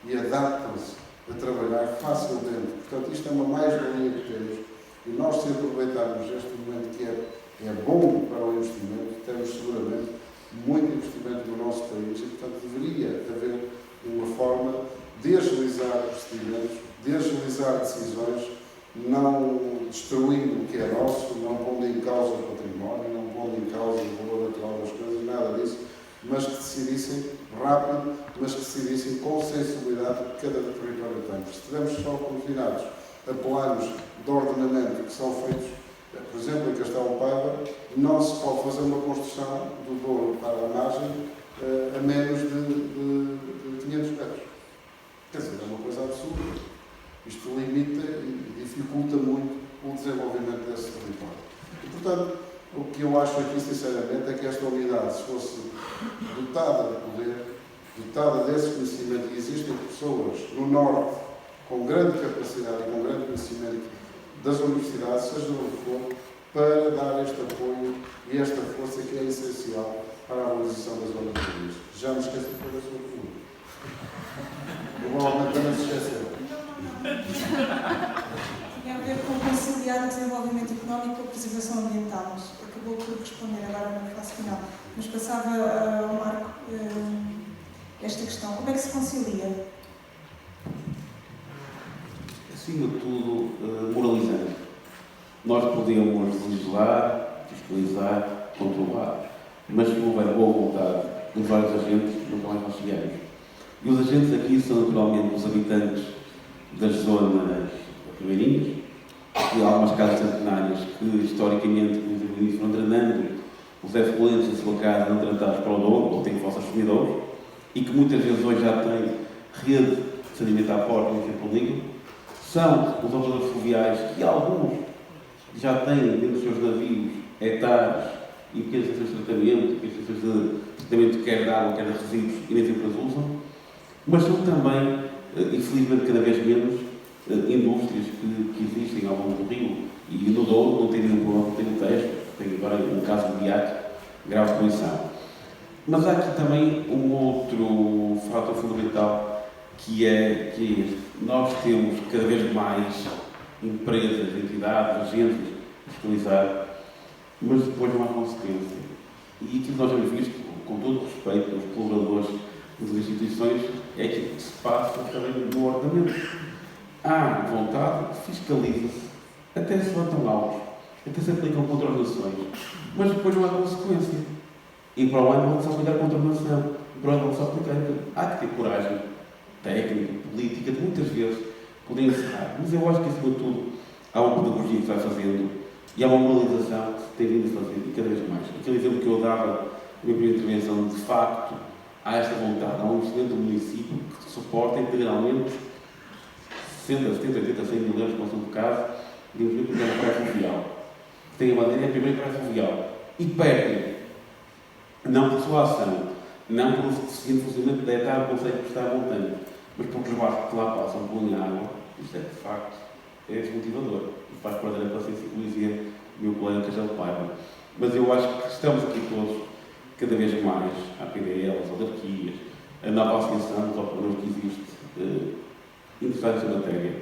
e adaptam-se a trabalhar facilmente. Portanto, isto é uma mais-valia que temos, e nós, se aproveitarmos este momento que é bom para o investimento, temos seguramente muito investimento no nosso país, e, portanto, deveria haver uma forma de agilizar procedimentos, de agilizar decisões, não destruindo o que é nosso, não pondo em causa o património, não pondo em causa o valor natural das coisas, nada disso, mas que decidissem rápido, mas que decidissem com sensibilidade que cada território tem. Se estivermos só confinados a planos de ordenamento que são feitos, por exemplo, em Castelo Paiva, não se pode fazer uma construção do Douro para a margem a menos de 500 metros. Quer dizer, é uma coisa absurda. Isto limita e dificulta muito o desenvolvimento desse território. E, portanto, o que eu acho aqui, sinceramente, é que esta unidade, se fosse dotada de poder, dotada desse conhecimento, e existem pessoas no Norte com grande capacidade, com grande conhecimento das universidades, seja onde for, para dar este apoio e esta força que é essencial para a valorização das zonas do país. Já me esqueci de fazer a sua pergunta. Provavelmente também se esqueceu. Tinha a ver com conciliar o desenvolvimento económico com a preservação ambiental, mas acabou por responder agora na fase final. Mas passava ao Marco esta questão. Como é que se concilia? Acima de tudo, moralizando. Nós podemos legislar, fiscalizar, controlar, mas se houver boa vontade de vários agentes, nunca mais nós chegamos. E os agentes aqui são naturalmente os habitantes das zonas ribeirinhas, e há algumas casas centenárias que historicamente foram drenando os efluentes da sua casa não tratados para o Douro, ou têm fossos sumidouros, e que muitas vezes hoje já têm rede de saneamento à porta e no polígono, são os operadores fluviais, que alguns já têm dentro dos seus navios hectares e pequenas estações de tratamento, pequenas estações de tratamento quer de água, quer de resíduos, e nem sempre as usam, mas são também, infelizmente cada vez menos, indústrias que existem ao longo do rio, e no Douro não tem nenhum problema, tem o Tejo, tem agora um caso mediático, grave poluição. Mas há aqui também um outro fator fundamental, que é este. Nós temos cada vez mais empresas, entidades, agências a fiscalizar, mas depois não há consequência. E aquilo que nós temos visto, com todo o respeito aos colaboradores das instituições, é aquilo que se passa também no ordenamento. Há vontade, fiscaliza-se, até se levantam autos, até se aplicam contraordenações, mas depois não há consequência. E para o ano vão-se aplicar contraordenação, e para o ano vão-se aplicar. Há que ter coragem técnica, política, de muitas vezes poder encerrar. Mas eu acho que, acima de tudo, há uma pedagogia que se vai fazendo e há uma moralização que se tem vindo a fazer, e cada vez mais. Aquele exemplo que eu dava na minha primeira intervenção, de facto, há esta vontade, há um investimento do município que suporta integralmente 60, 70, 80, 100 mil euros, como no caso, de investimento que é a praia fluvial. Tem a bandeira, é a primeira praia fluvial. E perdem, não por sua ação, não pelo seguinte funcionamento de etar o conceito que está a montanha, mas porque os barcos que lá passam poluem a água. Isto é, de facto, é desmotivador. E faz perder a paciência, como dizia o meu colega Castelo Paiva. Mas eu acho que estamos aqui todos, cada vez mais, a PDL, as autarquias, a nova associação dos operadores que existe, interessados nessa matéria.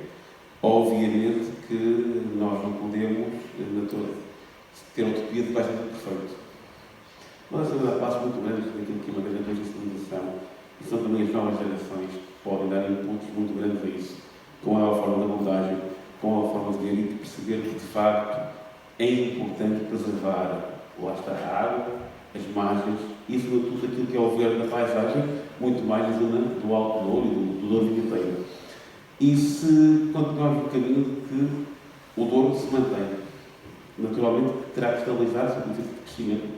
Obviamente que nós não podemos ter a utopia de que vai ser tudo perfeito. Mas há passos muito grandes daquilo que é uma grande digitalização, e são também as novas gerações que podem dar inputs muito grandes a isso, com a nova forma de abordagem, com a forma de ver e de perceber que, de facto, é importante preservar, lá está, a água, as margens e, sobretudo, aquilo que é o verde da paisagem, muito mais na zona do Alto Douro e do Douro Vinheteiro. E se continuarmos no caminho de que o Douro se mantém, naturalmente terá que estabilizar-se com o tipo de crescimento.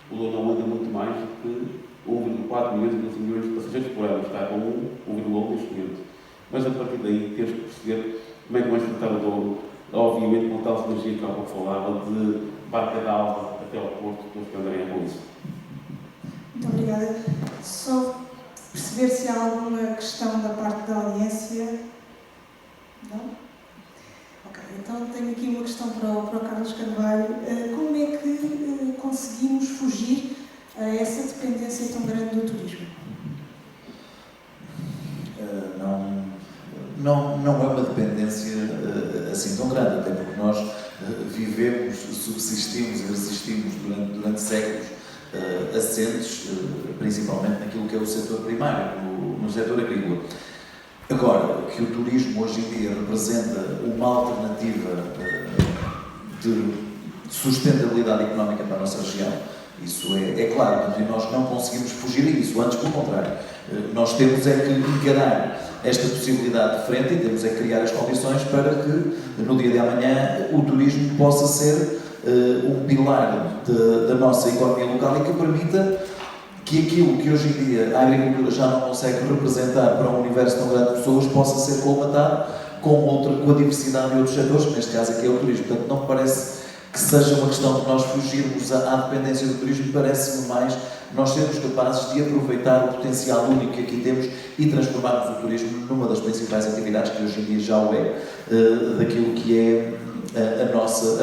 O Douro não anda muito mais do que 1,4 milhões e 12 milhões de passageiros por ano, está com 1,1 neste momento. Mas a partir daí temos que perceber como é que vamos tratar o Douro, obviamente com tal sinergia que há pouco falava, de Barca d'Alva até ao Porto, que andarem com isso. Muito obrigada. Só perceber se há alguma questão da parte da audiência. Não? Ok, então tenho aqui uma questão para o Carlos Carvalho. Como é que conseguimos fugir a essa dependência tão grande do turismo? Não é uma dependência assim tão grande, até porque nós vivemos, subsistimos e resistimos durante séculos assentes, principalmente naquilo que é o setor primário, no setor agrícola. Agora, que o turismo hoje em dia representa uma alternativa de sustentabilidade económica para a nossa região, isso é claro, e nós não conseguimos fugir a isso, antes pelo contrário. Nós temos é que encarar esta possibilidade de frente e temos é que criar as condições para que, no dia de amanhã, o turismo possa ser um pilar da nossa economia local e que permita que aquilo que hoje em dia a agricultura já não consegue representar para um universo tão grande de pessoas possa ser colmatado com a diversidade de outros setores, que neste caso aqui é o turismo. Portanto, não me parece que seja uma questão de nós fugirmos à dependência do turismo, parece-me mais nós sermos capazes de aproveitar o potencial único que aqui temos e transformarmos o turismo numa das principais atividades que hoje em dia já o é, daquilo que é a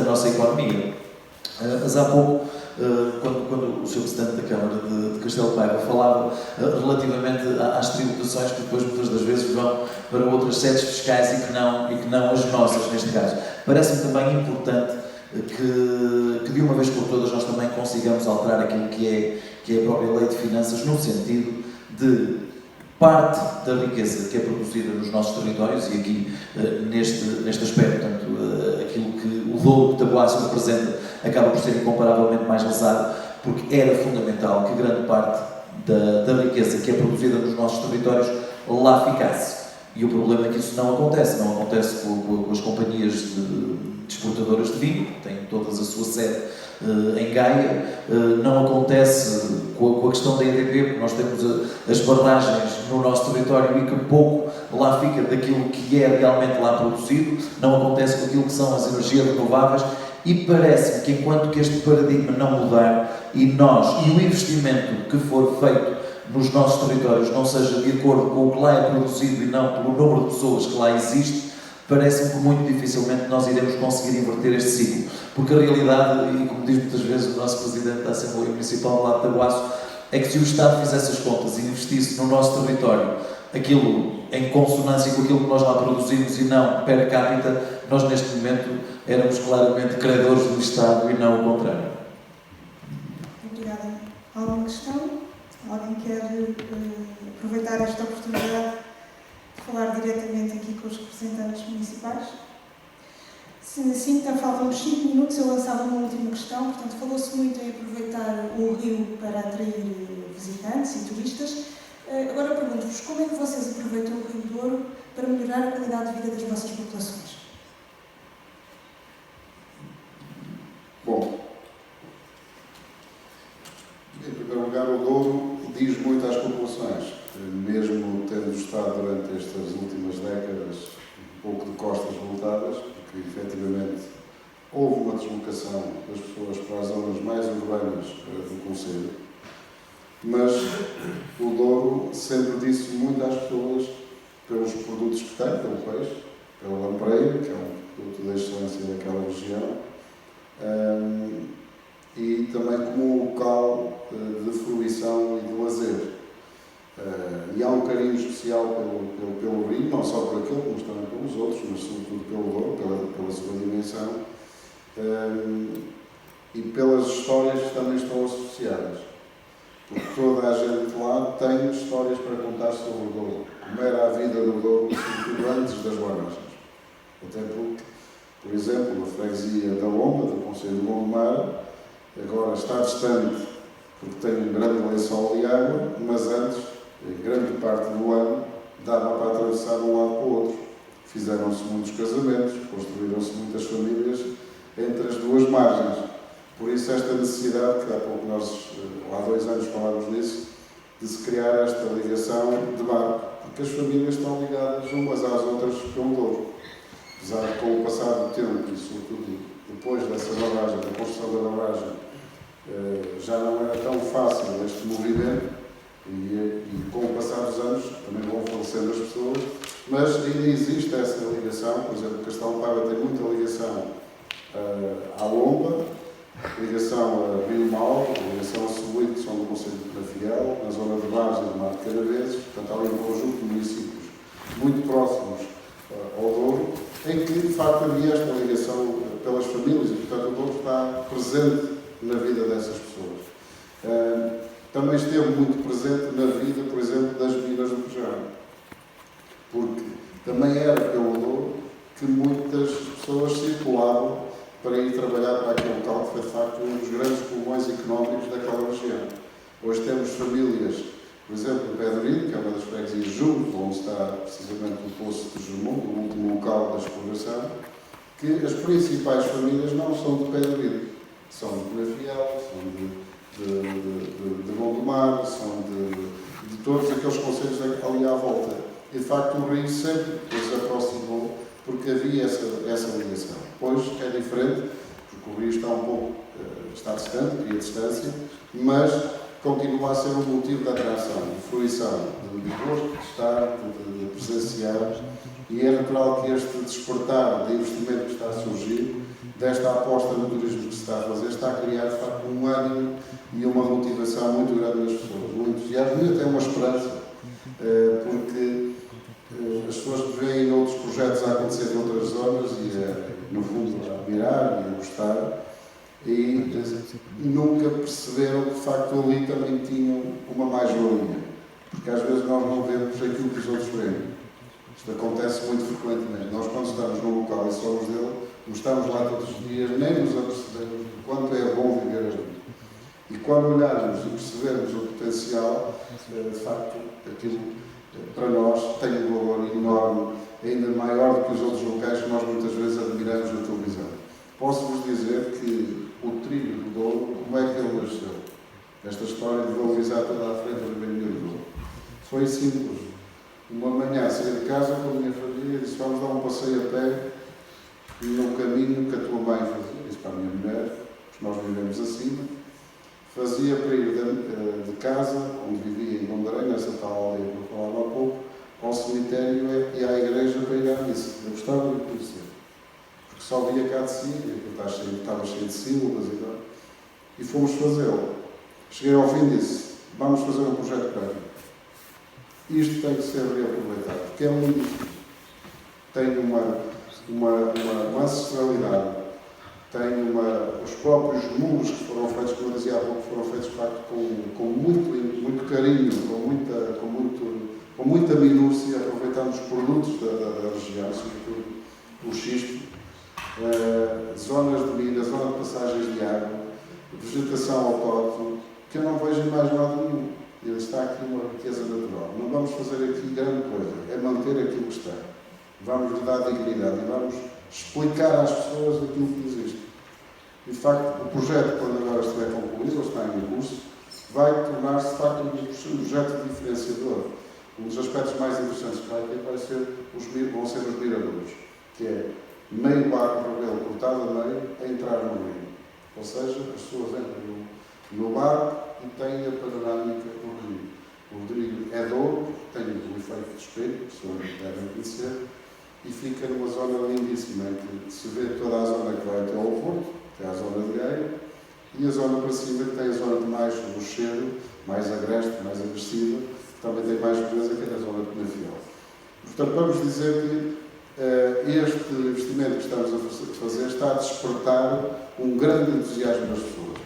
nossa economia. Mas há pouco, quando o Sr. Presidente da Câmara de Castelo Paiva falava relativamente às tributações que depois muitas das vezes vão para outras sedes fiscais e que não as nossas, neste caso, parece-me também importante que de uma vez por todas nós também consigamos alterar aquilo que é a própria lei de finanças, no sentido de parte da riqueza que é produzida nos nossos territórios, e aqui neste aspecto, portanto, aquilo que o Douro de Taboaço representa acaba por ser incomparavelmente mais lesado, porque era fundamental que grande parte da riqueza que é produzida nos nossos territórios lá ficasse. E o problema é que isso não acontece com as companhias de exportadoras de vinho, que têm todas a sua sede em Gaia, não acontece com a questão da EDP, porque nós temos as barragens no nosso território e que pouco lá fica daquilo que é realmente lá produzido, não acontece com aquilo que são as energias renováveis, e parece-me que enquanto que este paradigma não mudar e o investimento que for feito nos nossos territórios não seja de acordo com o que lá é produzido e não pelo número de pessoas que lá existe, parece-me que muito dificilmente nós iremos conseguir inverter este ciclo. Porque a realidade, e como diz muitas vezes o nosso Presidente da Assembleia Municipal lá de Tabuaço, é que se o Estado fizesse as contas e investisse no nosso território aquilo em consonância com aquilo que nós lá produzimos e não per capita, nós neste momento éramos claramente credores do Estado e não o contrário. Obrigada. Alguma questão? Alguém quer aproveitar esta oportunidade de falar diretamente aqui com os representantes municipais? Sendo assim, então faltam-nos 5 minutos, eu lançava uma última questão. Portanto, falou-se muito em aproveitar o rio para atrair visitantes e turistas. Agora pergunto-vos, como é que vocês aproveitam o Rio Douro para melhorar a qualidade de vida das vossas populações? Bom, em primeiro lugar, o Douro diz muito às populações, mesmo tendo estado durante estas últimas décadas um pouco de costas voltadas, porque efetivamente houve uma deslocação das pessoas para as zonas mais urbanas do concelho, mas o Douro sempre disse muito às pessoas pelos produtos que tem, pelo peixe, pelo lampreio, que é um produto da excelência daquela região, e também como local de fruição e de lazer. E há um carinho especial pelo rio, não só por aquele, mas também pelos outros, mas sobretudo pelo Douro, pela sua dimensão, e pelas histórias que também estão associadas. Porque toda a gente lá tem histórias para contar sobre o Douro. Como era a vida no Douro, sobretudo antes das barragens. Até porque, por exemplo, a freguesia da Lomba, do concelho de Gondomar, agora está distante porque tem um grande lençol de água, mas antes, em grande parte do ano, dava para atravessar de um lado para o outro. Fizeram-se muitos casamentos, construíram-se muitas famílias entre as duas margens. Por isso esta necessidade, que há pouco nós, há 2 anos falámos nisso, de se criar esta ligação de barco, porque as famílias estão ligadas umas às outras pelo Douro. Apesar de, com o passar do tempo, e sobretudo depois dessa barragem, da construção da barragem, já não era tão fácil este movimento, e com o passar dos anos também vão falecendo as pessoas, mas ainda existe essa ligação. Por exemplo, Castelo Paiva tem muita ligação à Lomba, ligação a Rio Mau, ligação a Sobuí, que são do concelho de Penafiel, na zona de Várzea e do Mar de Canaveses. Portanto, há ali um conjunto de municípios muito próximos ao Douro, em que de facto havia esta ligação pelas famílias, e portanto o Douro está presente na vida dessas pessoas. Também esteve muito presente na vida, por exemplo, das minas do Pujão, porque também era pelo Douro que muitas pessoas circulavam para ir trabalhar para aquele local que foi de facto um dos grandes pulmões económicos daquela região. Hoje temos famílias, por exemplo, em Pedrino, que é uma das freguesias junto, onde está precisamente o Poço de Germundo, o último local da exploração, que as principais famílias não são de Pedrino, são de Penafiel, são de Gondomar, são de todos aqueles concelhos ali à volta. E de facto o Rio sempre os aproximou, porque havia essa ligação. Hoje é diferente, porque o Rio está um pouco está distante, cria distância, mas continua a ser um motivo de atração, de fruição, de gosto, de estar, de presenciar, e é natural que este despertar de investimento que está a surgir, desta aposta no turismo que se está a fazer, está a criar de facto um ânimo e uma motivação muito grande nas pessoas, um entusiasmo e até uma esperança, porque as pessoas veem outros projetos a acontecer em outras zonas e, no fundo, a admirar e a gostar, e nunca perceberam que, de facto, ali também tinham uma mais-valia, porque às vezes nós não vemos aquilo que os outros veem. Isto acontece muito frequentemente. Nós, quando estamos num local e somos dele, não estamos lá todos os dias, nem nos apercebemos de quanto é bom viver ali. E quando olharmos e percebermos o potencial, de facto, aquilo para nós tem um valor enorme, ainda maior do que os outros locais que nós muitas vezes admiramos na televisão. Posso-vos dizer que o trilho do Douro, como é que ele nasceu? Esta história de valorizar toda a frente do Vinho do Douro. Foi simples. Uma manhã saí de casa com a minha família e disse: vamos dar um passeio a pé no caminho que a tua mãe fazia. Disse para a minha mulher, porque nós vivemos acima, fazia para ir de casa, onde vivia em Gondarém, nessa tal aldeia que eu falava há pouco, ao cemitério e à igreja para ir à missa. Eu gostava de conhecer, porque só via cá de cima, e estava cheio de sílabas e tal. E fomos fazê-lo. Cheguei ao fim e disse: vamos fazer um projeto prévio. Isto tem que ser reaproveitado, porque é lindo. Tem uma ancestralidade, tem os próprios muros que foram feitos, como eu dizia há pouco, foram feitos com muito carinho, com muita minúcia, aproveitando os produtos da região, sobretudo o xisto, zonas de mina, zona de passagens de água, vegetação autóctone, que eu não vejo em mais lado nenhum. Está aqui uma riqueza natural. Não vamos fazer aqui grande coisa, é manter aquilo que está. Vamos lhe dar dignidade e vamos explicar às pessoas aquilo que existe. E, de facto, o projeto, quando agora estiver concluído, ou está em curso, vai tornar-se, de facto, um projeto diferenciador. Um dos aspectos mais interessantes que vai ter vão ser os miradores, que é meio barco Rebelo cortado a meio a entrar no rio. Ou seja, as pessoas entram no barco e têm a panorâmica do rio. O rio é Douro, tem o efeito de espelho, que as pessoas devem conhecer, e fica numa zona lindíssima, em que se vê toda a zona que vai até ao Porto, que é a zona de Gaia, e a zona para cima, que tem a zona de mais rochedo, mais agreste, mais agressiva, que também tem mais beleza, que é a zona de Penafiel. Portanto, vamos dizer que este investimento que estamos a fazer está a despertar um grande entusiasmo nas pessoas,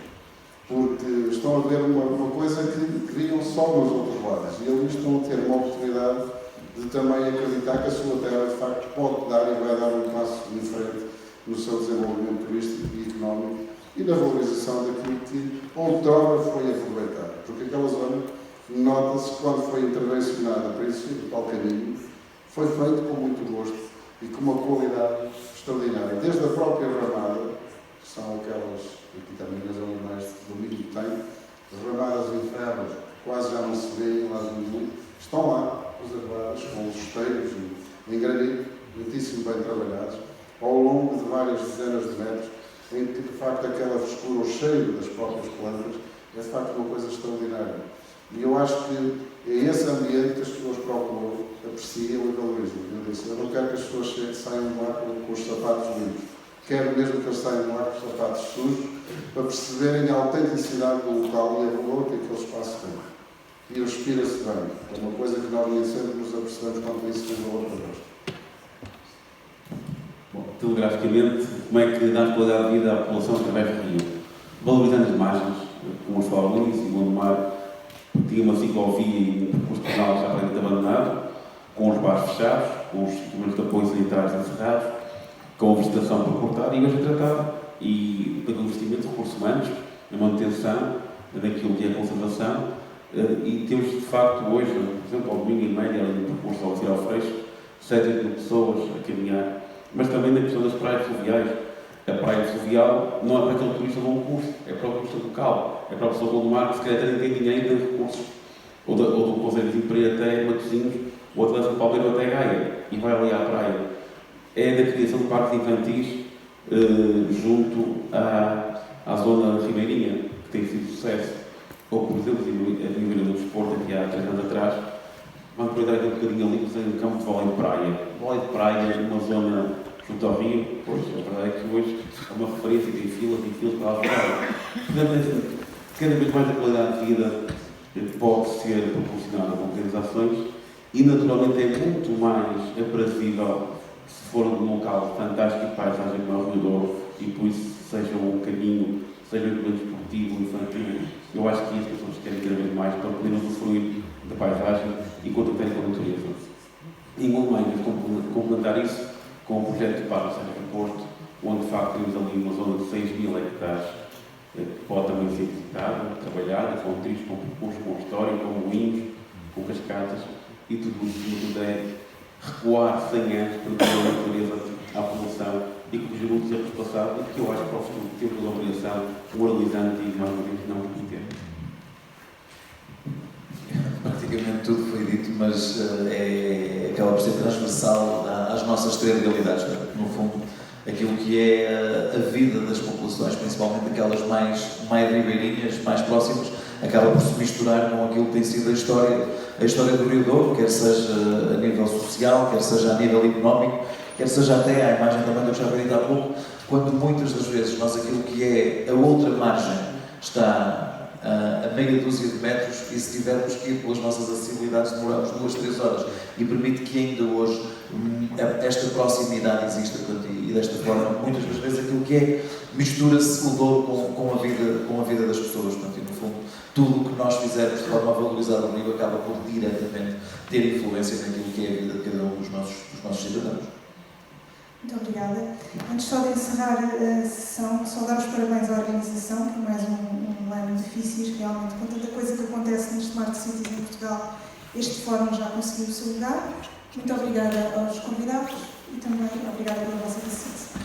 porque estão a ver uma coisa que viam só nos outros lados, e eles estão a ter uma oportunidade de também acreditar que a sua terra, de facto, pode dar e vai dar um passo em frente no seu desenvolvimento turístico e económico e na valorização daquilo que outrora foi aproveitado. Porque aquela zona, nota-se que quando foi intervencionada para existir o tal caminho, foi feito com muito gosto e com uma qualidade extraordinária. Desde a própria ramada, que são aquelas, aqui também nas zonas mais de domínio que tem, as ramadas em ferro quase já não se vê em lado nenhum, estão lá reservadas com os esteiros em granito, muitíssimo bem trabalhados, ao longo de várias dezenas de metros, em que, de facto, aquela frescura, o cheiro das próprias plantas, é, de facto, uma coisa extraordinária. E eu acho que é esse ambiente que as pessoas procuram, apreciam e valorizam. Eu disse: eu não quero que as pessoas saiam de lá com os sapatos limpos. Quero mesmo que eles saiam de lá com os sapatos sujos, para perceberem a autenticidade do local e o valor que aquele espaço tem. E respira-se bem. É uma coisa que nós nem sempre nos apercebemos quanto isso tem valor para nós. Bom, telegraficamente, como é que dá qualidade de vida à população através do rio? Valorizando as margens, como os falou no início, o Gondomar tinha uma ciclovia e um percurso penal já praticamente abandonado, com os bares fechados, com os equipamentos de apoio sanitários encerrados, com a vegetação por cortar e hoje é tratado, e pelo investimento de recursos humanos, na manutenção daquilo que é a conservação, e temos de facto hoje, por exemplo, ao domingo em média, além do percurso ao Ciral Freixo, 7 mil pessoas a caminhar, mas também na questão das praias fluviais. A praia fluvial não é para aquele turista de longo curso, é para o turista local, é para a pessoa do mar que se calhar nem tem dinheiro nem recursos, ou do Conselho para ir até Matosinhos, ou Atlético Palmeiro até Gaia, e vai ali à praia. É da criação de parques infantis junto à zona ribeirinha, que tem sido sucesso. Ou, por exemplo, a Vila do Desporto, aqui há 3 anos atrás, vamos aproveitar aqui um bocadinho ali, fazer um campo de vôlei de praia. Vôlei de praia numa zona junto ao rio, pois a verdade é que hoje é uma referência, tem filas e filas para lá fora. Cada vez mais a qualidade de vida pode ser proporcionada com pequenas ações e, naturalmente, é muito mais aprazível se for um local fantástico de paisagem como é o Rio Douro e, por isso, seja um caminho, seja um evento esportivo, infantil. Eu acho que as pessoas querem cada vez mais para poderem usufruir da paisagem enquanto têm com a natureza. E muito mais, complementar isso com o projeto de Parque Serra do Porto, onde de facto temos ali uma zona de 6.000 hectares que pode também ser visitada, trabalhada, com trilhos, com percursos, com história, com moinhos, com cascatas, e tudo isso é recuar 100 anos para ter a natureza à poluição e que os lutos é responsável e que eu acho que para o futuro temos a obrigação moralizante e mais uma vez não cometer. Praticamente tudo foi dito, mas acaba por ser transversal às nossas três realidades. No fundo, aquilo que é a vida das populações, principalmente aquelas mais ribeirinhas, mais próximas, acaba por se misturar com aquilo que tem sido a história do Rio Douro, quer seja a nível social, quer seja a nível económico, quer seja até a imagem também que eu já falei há pouco, quando muitas das vezes nós aquilo que é a outra margem está a meia dúzia de metros e se tivermos que ir pelas nossas acessibilidades demoramos 2, 3 horas e permite que ainda hoje esta proximidade exista, portanto, e desta forma muitas das vezes aquilo que é mistura-se o Douro com a vida das pessoas, portanto, e no fundo tudo o que nós fizermos de forma a valorizar o Rio acaba por diretamente ter influência naquilo que é a vida de cada um dos nossos cidadãos. Muito obrigada. Antes só de encerrar a sessão, só dar os parabéns à organização por mais um ano difícil, realmente, com tanta coisa que acontece nos Smart Cities em Portugal, este fórum já conseguiu o seu lugar. Muito obrigada aos convidados e também obrigada pela vossa paciência.